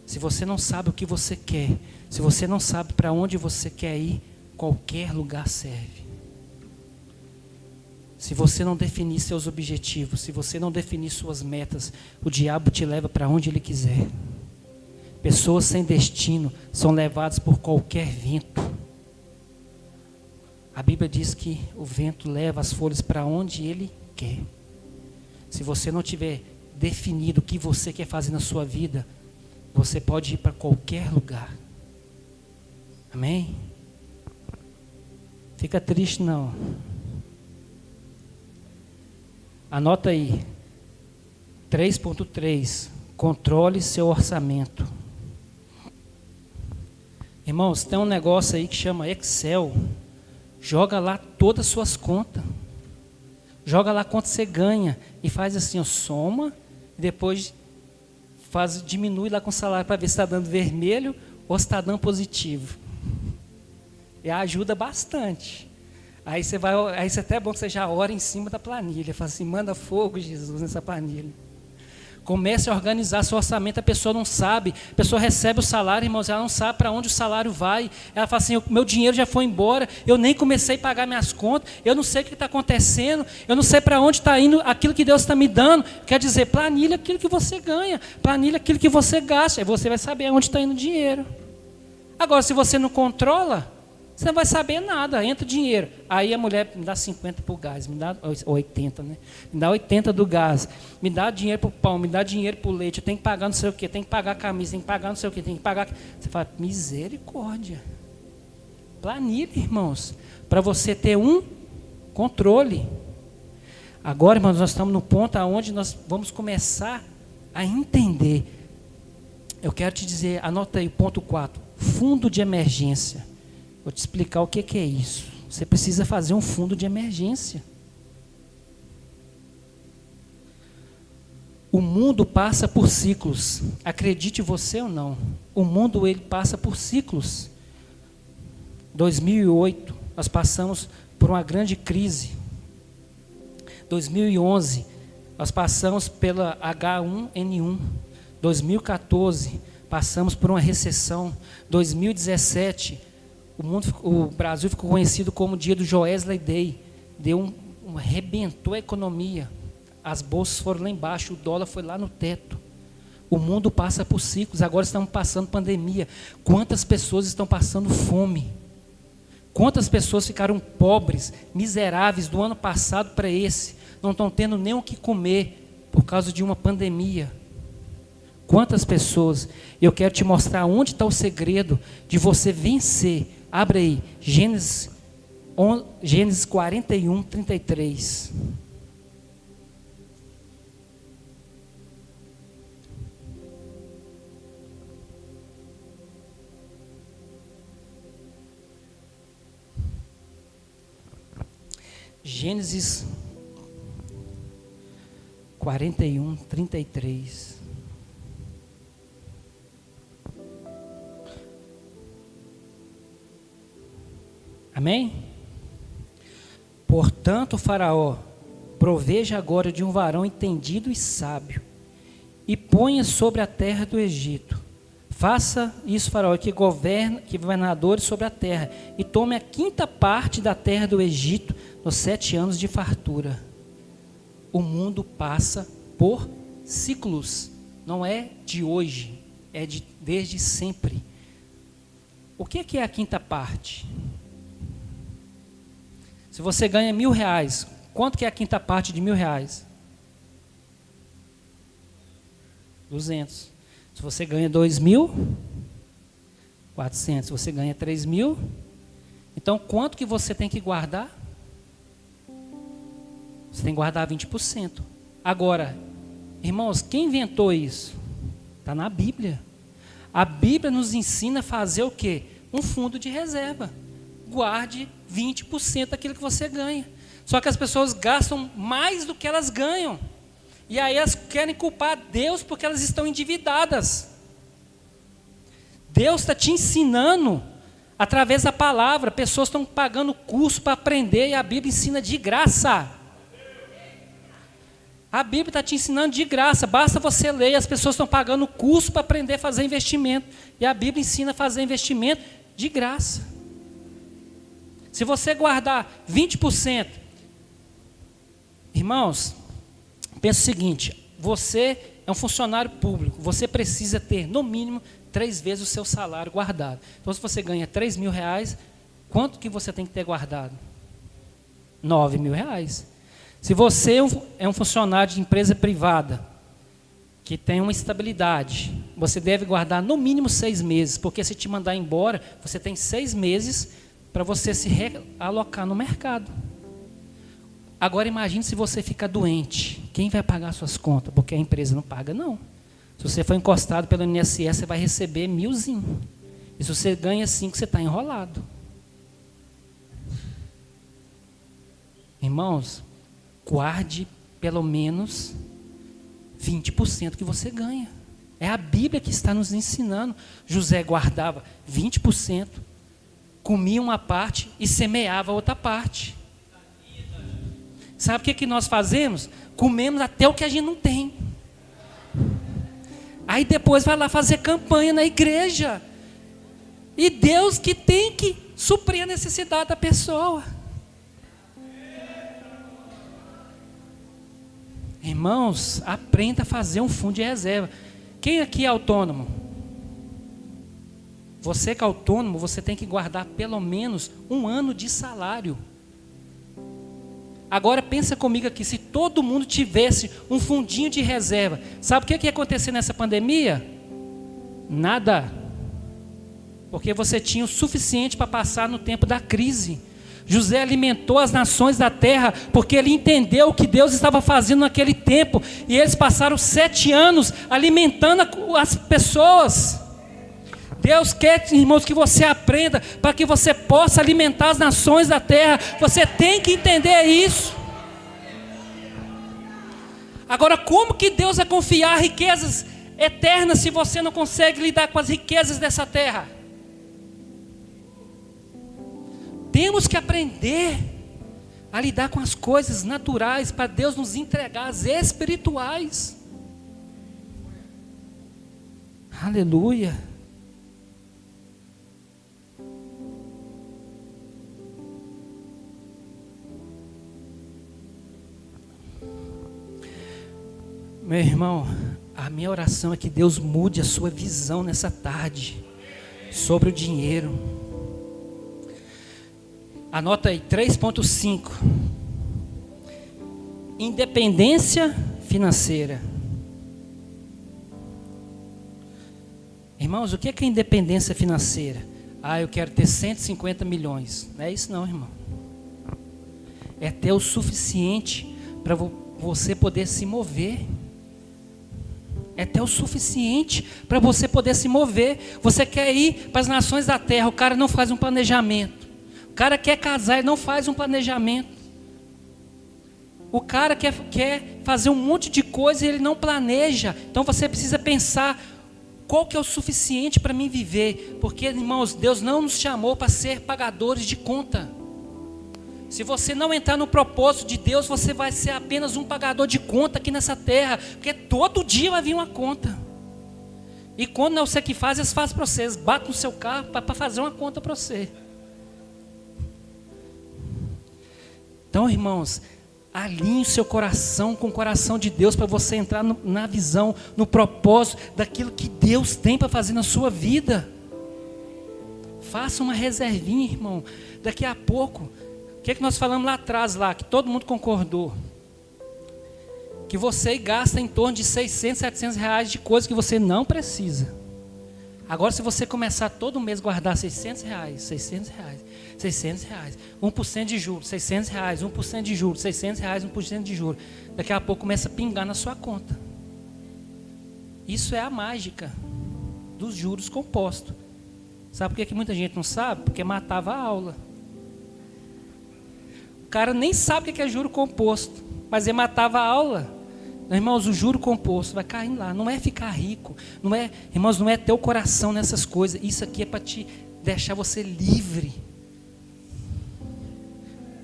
se você não sabe o que você quer, se você não sabe para onde você quer ir, qualquer lugar serve. Se você não definir seus objetivos, se você não definir suas metas, o diabo te leva para onde ele quiser. Pessoas sem destino são levadas por qualquer vento. A Bíblia diz que o vento leva as folhas para onde ele quer. Se você não tiver definido o que você quer fazer na sua vida, você pode ir para qualquer lugar. Amém? Fica triste não. Anota aí. 3.3. Controle seu orçamento. Irmãos, tem um negócio aí que chama Excel. Joga lá todas as suas contas. Joga lá quanto você ganha. E faz assim, ó, soma. E depois diminui lá com o salário para ver se está dando vermelho ou se está dando positivo. E ajuda bastante. Aí até é bom que você já ora em cima da planilha. Fala assim, manda fogo, Jesus, nessa planilha. Comece a organizar seu orçamento. A pessoa não sabe. A pessoa recebe o salário, irmãos, ela não sabe para onde o salário vai. Ela fala assim, meu dinheiro já foi embora, eu nem comecei a pagar minhas contas, eu não sei o que está acontecendo, eu não sei para onde está indo aquilo que Deus está me dando. Quer dizer, planilha aquilo que você ganha, planilha aquilo que você gasta, aí você vai saber onde está indo o dinheiro. Agora, se você não controla, você não vai saber nada, entra o dinheiro. Aí a mulher me dá 50 para o gás, me dá 80, né? Me dá 80 do gás, me dá dinheiro para o pão, me dá dinheiro para o leite, eu tenho que pagar não sei o quê, tenho que pagar a camisa, tenho que pagar não sei o quê, tenho que pagar... Você fala, misericórdia. Planilha, irmãos, para você ter um controle. Agora, irmãos, nós estamos no ponto onde nós vamos começar a entender. Eu quero te dizer, anota aí o ponto 4, fundo de emergência. Vou te explicar o que é isso. Você precisa fazer um fundo de emergência. O mundo passa por ciclos. Acredite você ou não. O mundo ele passa por ciclos. 2008, nós passamos por uma grande crise. 2011, nós passamos pela H1N1. 2014, passamos por uma recessão. 2017, o Brasil ficou conhecido como o dia do Joesley Day. Arrebentou a economia. As bolsas foram lá embaixo, o dólar foi lá no teto. O mundo passa por ciclos. Agora estamos passando pandemia. Quantas pessoas estão passando fome? Quantas pessoas ficaram pobres, miseráveis do ano passado para esse? Não estão tendo nem o que comer por causa de uma pandemia. Quantas pessoas? Eu quero te mostrar onde está o segredo de você vencer. Abre aí, Gênesis 41, 33. Gênesis 41, 33. Amém? Portanto, Faraó, proveja agora de um varão entendido e sábio, e ponha sobre a terra do Egito. Faça isso, Faraó, que governadores sobre a terra, e tome a 5ª parte da terra do Egito nos 7 anos de fartura. O mundo passa por ciclos, não é de hoje, é desde sempre. O que é a 5ª parte? Se você ganha R$1.000, quanto que é a 5ª parte de R$1.000? 200. Se você ganha 2.000, 400. Se você ganha 3.000, então quanto que você tem que guardar? Você tem que guardar 20%. Agora, irmãos, quem inventou isso? Está na Bíblia. A Bíblia nos ensina a fazer o quê? Um fundo de reserva. Guarde 20% daquilo que você ganha. Só que as pessoas gastam mais do que elas ganham. E aí elas querem culpar Deus porque elas estão endividadas. Deus está te ensinando através da palavra. Pessoas estão pagando curso para aprender e a Bíblia ensina de graça. A Bíblia está te ensinando de graça. Basta você ler. As pessoas estão pagando curso para aprender a fazer investimento. E a Bíblia ensina a fazer investimento de graça. Se você guardar 20%, irmãos, pensa o seguinte, você é um funcionário público, você precisa ter, no mínimo, 3 vezes o seu salário guardado. Então, se você ganha R$3.000, quanto que você tem que ter guardado? R$9.000. Se você é um funcionário de empresa privada, que tem uma estabilidade, você deve guardar no mínimo 6 meses, porque se te mandar embora, você tem 6 meses para você se realocar no mercado. Agora imagine se você ficar doente. Quem vai pagar suas contas? Porque a empresa não paga, não. Se você for encostado pelo INSS, você vai receber 1.000. E se você ganha 5, você está enrolado. Irmãos, guarde pelo menos 20% que você ganha. É a Bíblia que está nos ensinando. José guardava 20%, comia uma parte e semeava a outra parte. Sabe o que nós fazemos? Comemos até o que a gente não tem. Aí depois vai lá fazer campanha na igreja. E Deus que tem que suprir a necessidade da pessoa. Irmãos, aprenda a fazer um fundo de reserva. Quem aqui é autônomo? Você que é autônomo, você tem que guardar pelo menos 1 ano de salário. Agora pensa comigo aqui, se todo mundo tivesse um fundinho de reserva, sabe o que ia acontecer nessa pandemia? Nada. Porque você tinha o suficiente para passar no tempo da crise. José alimentou as nações da terra, porque ele entendeu o que Deus estava fazendo naquele tempo, e eles passaram 7 anos alimentando as pessoas. Deus quer, irmãos, que você aprenda, para que você possa alimentar as nações da terra. Você tem que entender isso. Agora, como que Deus vai confiar riquezas eternas, se você não consegue lidar com as riquezas dessa terra? Temos que aprender a lidar com as coisas naturais, para Deus nos entregar as espirituais. Aleluia. Meu irmão, a minha oração é que Deus mude a sua visão nessa tarde sobre o dinheiro. Anota aí, 3.5. Independência financeira. Irmãos, o que é independência financeira? Eu quero ter 150 milhões. Não é isso não, irmão. É ter o suficiente para você poder se mover. É ter o suficiente para você poder se mover. Você quer ir para as nações da terra, o cara não faz um planejamento. O cara quer casar e não faz um planejamento. O cara quer fazer um monte de coisa e ele não planeja. Então você precisa pensar, qual que é o suficiente para mim viver? Porque, irmãos, Deus não nos chamou para ser pagadores de conta. Se você não entrar no propósito de Deus, você vai ser apenas um pagador de conta aqui nessa terra. Porque todo dia vai vir uma conta. E quando não é você que faz, eles fazem para você. Eles batem no seu carro para fazer uma conta para você. Então, irmãos, alinhe o seu coração com o coração de Deus, para você entrar na visão, no propósito daquilo que Deus tem para fazer na sua vida. Faça uma reservinha, irmão. Daqui a pouco, o que nós falamos lá atrás, que todo mundo concordou? Que você gasta em torno de 600, 700 reais de coisas que você não precisa. Agora, se você começar todo mês a guardar 600 reais, 600 reais, 600 reais, 1% de juros, 600 reais, 1% de juros, 600 reais, 1% de juros, daqui a pouco começa a pingar na sua conta. Isso é a mágica dos juros compostos. Sabe por que muita gente não sabe? Porque matava a aula. O cara nem sabe o que é juro composto, mas ele matava a aula. Irmãos, o juro composto vai caindo lá. Não é ficar rico, não é, irmãos, não é ter o coração nessas coisas. Isso aqui é para te deixar você livre,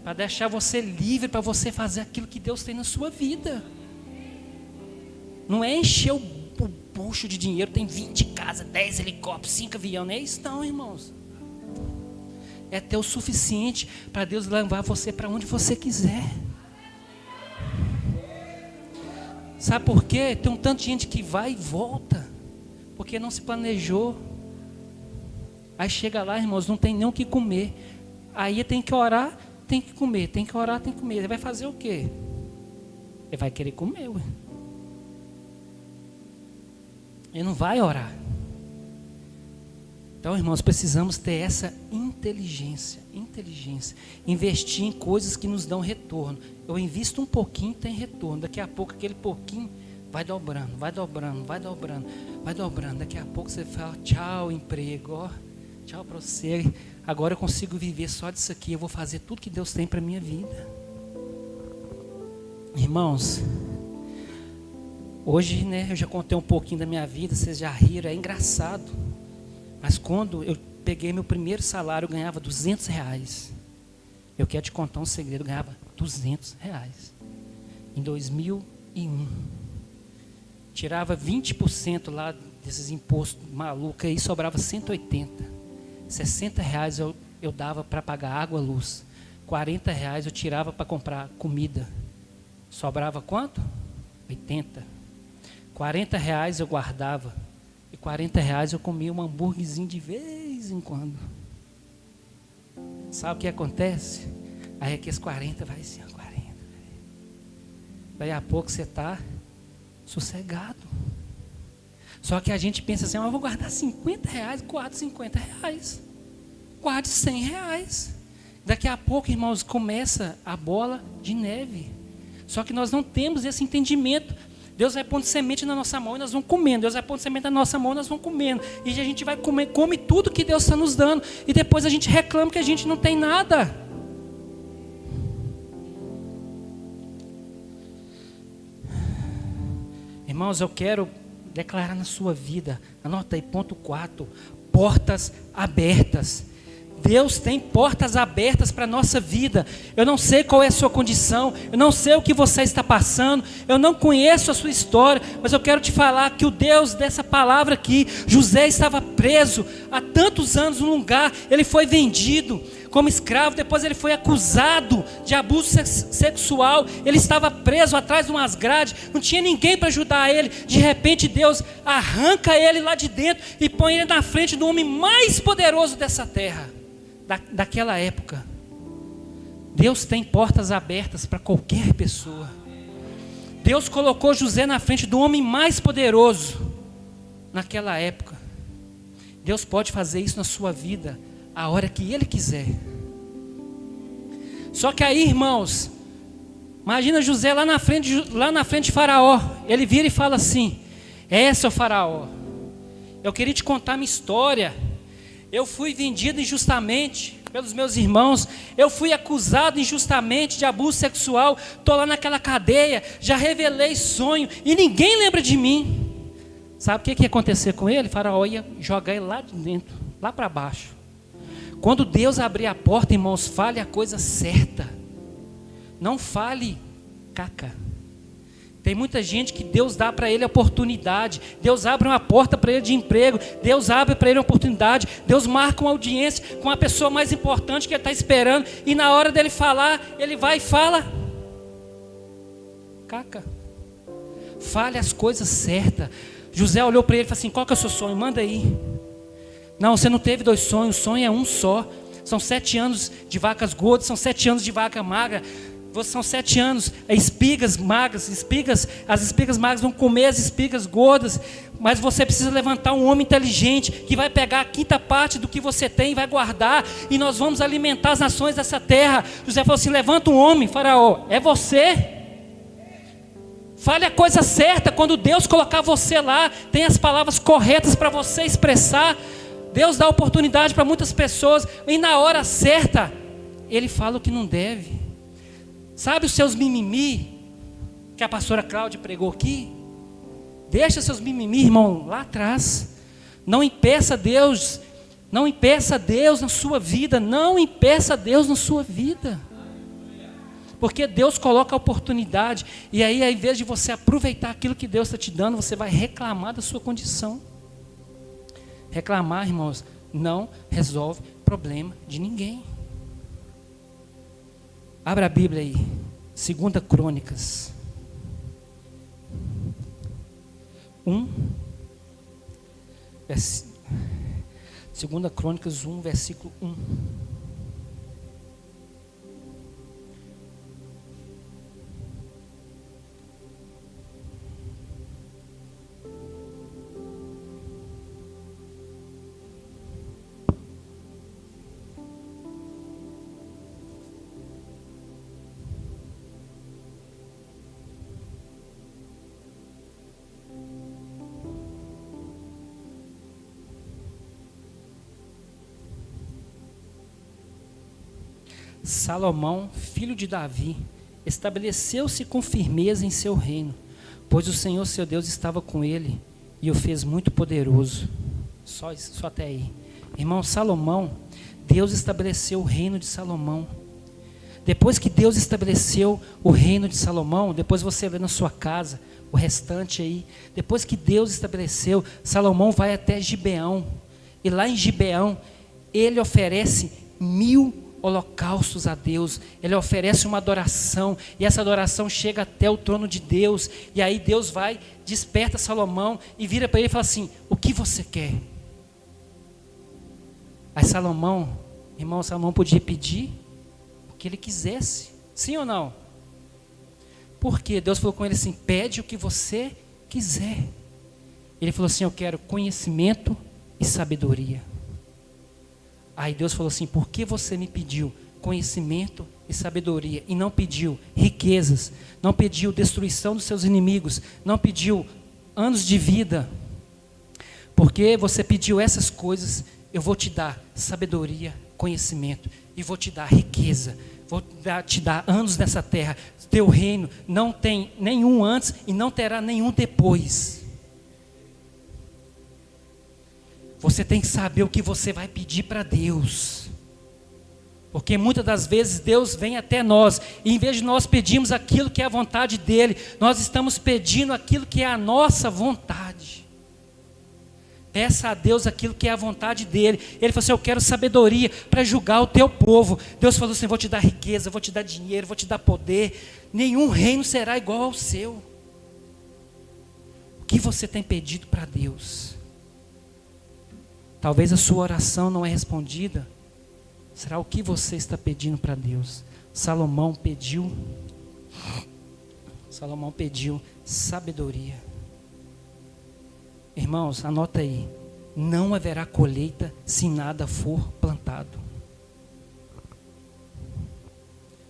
para deixar você livre, para você fazer aquilo que Deus tem na sua vida. Não é encher o bucho de dinheiro, tem 20 casas, 10 helicópteros, 5 aviões. Não é isso não, irmãos. É ter o suficiente para Deus levar você para onde você quiser. Sabe por quê? Tem um tanto de gente que vai e volta, porque não se planejou. Aí chega lá, irmãos, não tem nem o que comer. Aí tem que orar, tem que comer, tem que orar, tem que comer. Ele vai fazer o quê? Ele vai querer comer, ué. Ele não vai orar. Então, irmãos, precisamos ter essa inteligência. Investir em coisas que nos dão retorno. Eu invisto um pouquinho, tem retorno. Daqui a pouco aquele pouquinho vai dobrando. Daqui a pouco você fala, tchau emprego, ó, tchau para você. Agora eu consigo viver só disso aqui. Eu vou fazer tudo que Deus tem para a minha vida. Irmãos, hoje, né, eu já contei um pouquinho da minha vida, vocês já riram, é engraçado. Mas quando eu peguei meu primeiro salário, eu ganhava R$200. Eu quero te contar um segredo, eu ganhava R$200. Em 2001. Tirava 20% lá desses impostos malucos aí, sobrava 180. R$60 eu dava para pagar água, luz. R$40 eu tirava para comprar comida. Sobrava quanto? 80. R$40 eu guardava. E R$40 eu comia um hambúrguerzinho de vez em quando. Sabe o que acontece? Aí aqueles 40 vai assim, 40. Daí a pouco você está sossegado. Só que a gente pensa assim, eu vou guardar R$50, guardo R$50. Guarde R$100. Daqui a pouco, irmãos, começa a bola de neve. Só que nós não temos esse entendimento. Deus vai pondo semente na nossa mão e nós vamos comendo. Deus vai pondo semente na nossa mão e nós vamos comendo. E a gente vai comer, come tudo que Deus está nos dando. E depois a gente reclama que a gente não tem nada. Irmãos, eu quero declarar na sua vida. Anota aí, ponto 4. Portas abertas. Deus tem portas abertas para a nossa vida. Eu não sei qual é a sua condição, eu não sei o que você está passando, eu não conheço a sua história, mas eu quero te falar que o Deus dessa palavra aqui, José estava preso há tantos anos num lugar, ele foi vendido como escravo, depois ele foi acusado de abuso sexual, ele estava preso atrás de umas grades, não tinha ninguém para ajudar ele. De repente Deus arranca ele lá de dentro e põe ele na frente do homem mais poderoso dessa terra, daquela época. Deus tem portas abertas para qualquer pessoa. Deus colocou José na frente do homem mais poderoso naquela época. Deus pode fazer isso na sua vida a hora que Ele quiser. Só que aí, irmãos, imagina José lá na frente de Faraó. Ele vira e fala assim: seu Faraó, eu queria te contar minha história. Eu fui vendido injustamente pelos meus irmãos. Eu fui acusado injustamente de abuso sexual. Estou lá naquela cadeia. Já revelei sonho e ninguém lembra de mim. Sabe o que ia acontecer com ele? O Faraó ia jogar ele lá de dentro, lá para baixo. Quando Deus abrir a porta, irmãos, fale a coisa certa. Não fale caca. Tem muita gente que Deus dá para ele a oportunidade. Deus abre uma porta para ele de emprego. Deus abre para ele uma oportunidade. Deus marca uma audiência com a pessoa mais importante que ele está esperando. E na hora dele falar, ele vai e fala caca. Fale as coisas certas. José olhou para ele e falou assim: qual que é o seu sonho? Manda aí. Não, você não teve 2 sonhos. O sonho é um só. São 7 anos de vacas gordas. São 7 anos de vaca magra. São 7 anos, espigas magras, as espigas magras vão comer as espigas gordas, mas você precisa levantar um homem inteligente, que vai pegar a 5ª parte do que você tem e vai guardar, e nós vamos alimentar as nações dessa terra. José falou assim: levanta um homem, Faraó, é você. Fale a coisa certa. Quando Deus colocar você lá, tem as palavras corretas para você expressar. Deus dá oportunidade para muitas pessoas, e na hora certa, Ele fala o que não deve. Sabe os seus mimimi, que a pastora Cláudia pregou aqui? Deixa seus mimimi, irmão, lá atrás. Não impeça Deus, não impeça Deus na sua vida, não impeça Deus na sua vida. Porque Deus coloca a oportunidade, e aí, ao invés de você aproveitar aquilo que Deus está te dando, você vai reclamar da sua condição. Reclamar, irmãos, não resolve problema de ninguém. Abra a Bíblia aí, 2 Crônicas 1, 2 Crônicas 1, versículo 1. Salomão, filho de Davi, estabeleceu-se com firmeza em seu reino, pois o Senhor seu Deus estava com ele e o fez muito poderoso. Só até aí. Irmão, Salomão, Deus estabeleceu o reino de Salomão. Depois que Deus estabeleceu o reino de Salomão, depois você lê na sua casa, o restante aí, depois que Deus estabeleceu, Salomão vai até Gibeão, e lá em Gibeão, ele oferece 1000 holocaustos a Deus, ele oferece uma adoração, e essa adoração chega até o trono de Deus, e aí Deus vai, desperta Salomão, e vira para ele e fala assim, o que você quer? Aí Salomão, irmão, Salomão podia pedir o que ele quisesse, sim ou não? Porque Deus falou com ele assim, pede o que você quiser. Ele falou assim, eu quero conhecimento e sabedoria. Aí Deus falou assim, por que você me pediu conhecimento e sabedoria e não pediu riquezas, não pediu destruição dos seus inimigos, não pediu anos de vida? Porque você pediu essas coisas, eu vou te dar sabedoria, conhecimento e vou te dar riqueza, vou te dar anos nessa terra. Teu reino não tem nenhum antes e não terá nenhum depois. Você tem que saber o que você vai pedir para Deus. Porque muitas das vezes Deus vem até nós, e em vez de nós pedirmos aquilo que é a vontade dEle, nós estamos pedindo aquilo que é a nossa vontade. Peça a Deus aquilo que é a vontade dEle. Ele falou assim, eu quero sabedoria para julgar o teu povo. Deus falou assim, vou te dar riqueza, vou te dar dinheiro, vou te dar poder. Nenhum reino será igual ao seu. O que você tem pedido para Deus? Talvez a sua oração não é respondida. Será o que você está pedindo para Deus? Salomão pediu sabedoria. Irmãos, anota aí. Não haverá colheita se nada for plantado.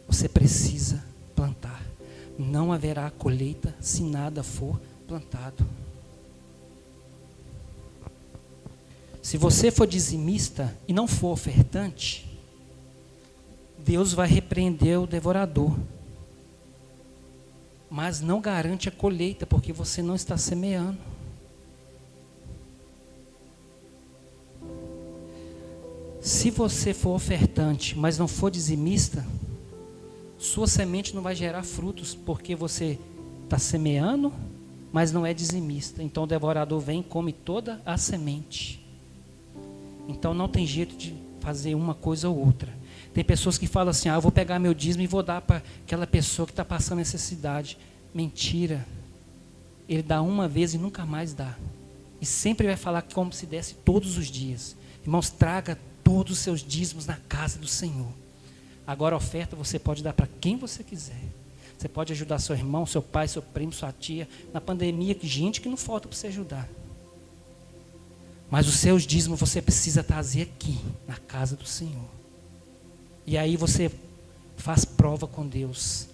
Você precisa plantar. Não haverá colheita se nada for plantado. Se você for dizimista e não for ofertante, Deus vai repreender o devorador. Mas não garante a colheita, porque você não está semeando. Se você for ofertante, mas não for dizimista, sua semente não vai gerar frutos, porque você está semeando, mas não é dizimista. Então o devorador vem e come toda a semente. Então não tem jeito de fazer uma coisa ou outra. Tem pessoas que falam assim, eu vou pegar meu dízimo e vou dar para aquela pessoa que está passando necessidade. Mentira. Ele dá uma vez e nunca mais dá. E sempre vai falar como se desse todos os dias. Irmãos, traga todos os seus dízimos na casa do Senhor. Agora a oferta você pode dar para quem você quiser. Você pode ajudar seu irmão, seu pai, seu primo, sua tia. Na pandemia, gente que não falta para você ajudar. Mas os seus dízimos você precisa trazer aqui, na casa do Senhor. E aí você faz prova com Deus.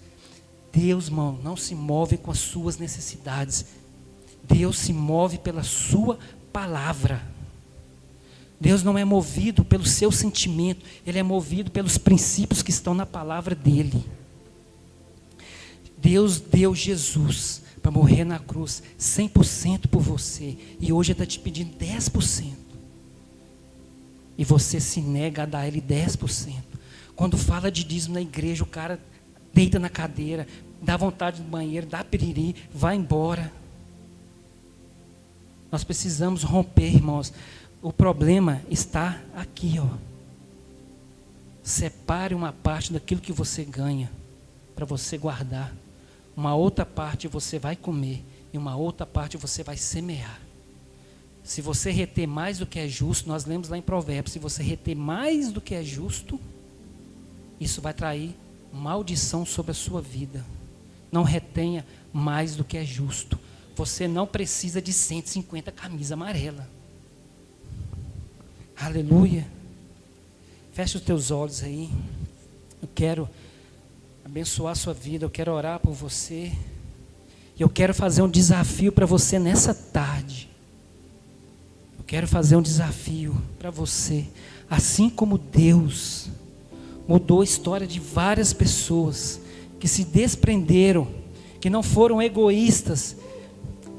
Deus, irmão, não se move com as suas necessidades. Deus se move pela sua palavra. Deus não é movido pelo seu sentimento. Ele é movido pelos princípios que estão na palavra dEle. Deus deu Jesus para morrer na cruz 100% por você, e hoje Ele está te pedindo 10%, e você se nega a dar Ele 10%. Quando fala de dízimo na igreja, o cara deita na cadeira, dá vontade do banheiro, dá piriri, vai embora. Nós precisamos romper, irmãos. O problema está aqui, ó. Separe uma parte daquilo que você ganha para você guardar. Uma outra parte você vai comer e uma outra parte você vai semear. Se você reter mais do que é justo, nós lemos lá em Provérbios, se você reter mais do que é justo, isso vai trair maldição sobre a sua vida. Não retenha mais do que é justo. Você não precisa de 150 camisas amarelas. Aleluia. Feche os teus olhos aí. Eu quero abençoar a sua vida, eu quero orar por você. E eu quero fazer um desafio para você nessa tarde. Eu quero fazer um desafio para você. Assim como Deus mudou a história de várias pessoas que se desprenderam, que não foram egoístas,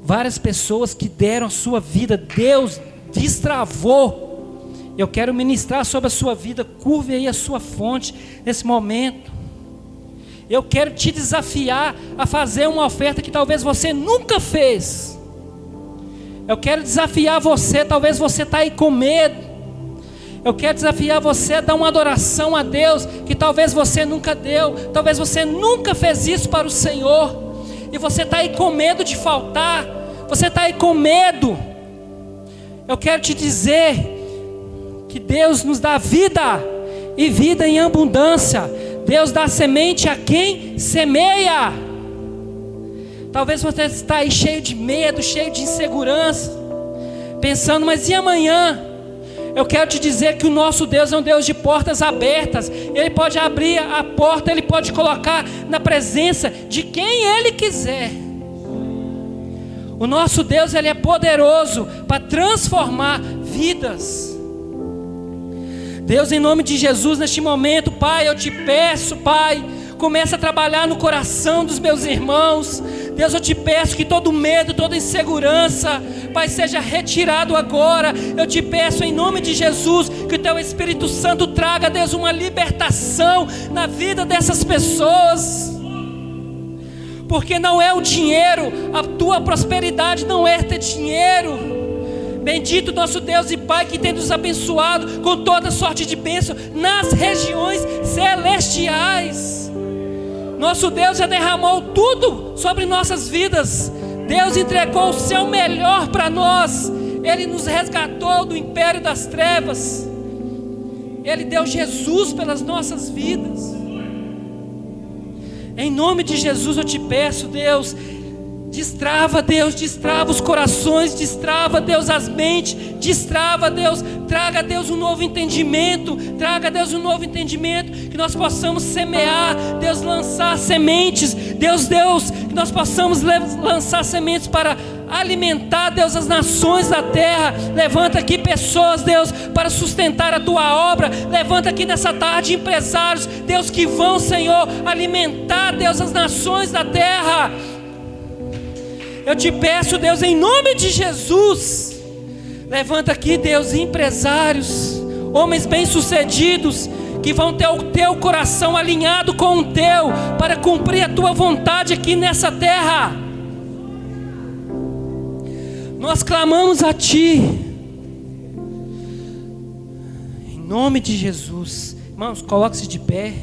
várias pessoas que deram a sua vida. Deus destravou. Eu quero ministrar sobre a sua vida. Curve aí a sua fonte nesse momento. Eu quero te desafiar a fazer uma oferta que talvez você nunca fez. Eu quero desafiar você, talvez você está aí com medo. Eu quero desafiar você a dar uma adoração a Deus que talvez você nunca deu. Talvez você nunca fez isso para o Senhor. E você está aí com medo de faltar. Você está aí com medo. Eu quero te dizer que Deus nos dá vida, e vida em abundância. Deus dá semente a quem semeia. Talvez você está aí cheio de medo, cheio de insegurança, pensando, mas e amanhã? Eu quero te dizer que o nosso Deus é um Deus de portas abertas. Ele pode abrir a porta, Ele pode colocar na presença de quem Ele quiser. O nosso Deus, Ele é poderoso para transformar vidas. Deus, em nome de Jesus, neste momento, Pai, eu te peço, Pai, começa a trabalhar no coração dos meus irmãos. Deus, eu te peço que todo medo, toda insegurança, Pai, seja retirado agora. Eu te peço em nome de Jesus que o Teu Espírito Santo traga, Deus, uma libertação na vida dessas pessoas. Porque não é o dinheiro, a Tua prosperidade não é ter dinheiro. Bendito nosso Deus e Pai, que tem nos abençoado com toda sorte de bênção nas regiões celestiais. Nosso Deus já derramou tudo sobre nossas vidas. Deus entregou o seu melhor para nós. Ele nos resgatou do império das trevas. Ele deu Jesus pelas nossas vidas. Em nome de Jesus eu te peço, Deus, destrava, Deus, destrava os corações, destrava, Deus, as mentes, destrava, Deus, traga, Deus, um novo entendimento, traga, Deus, um novo entendimento, que nós possamos semear, Deus, lançar sementes, Deus, que nós possamos lançar sementes para alimentar, Deus, as nações da terra. Levanta aqui pessoas, Deus, para sustentar a Tua obra. Levanta aqui nessa tarde empresários, Deus, que vão, Senhor, alimentar, Deus, as nações da terra. Eu te peço, Deus, em nome de Jesus, levanta aqui, Deus, empresários, homens bem-sucedidos, que vão ter o Teu coração alinhado com o Teu, para cumprir a Tua vontade aqui nessa terra. Nós clamamos a Ti, em nome de Jesus. Irmãos, coloque-se de pé.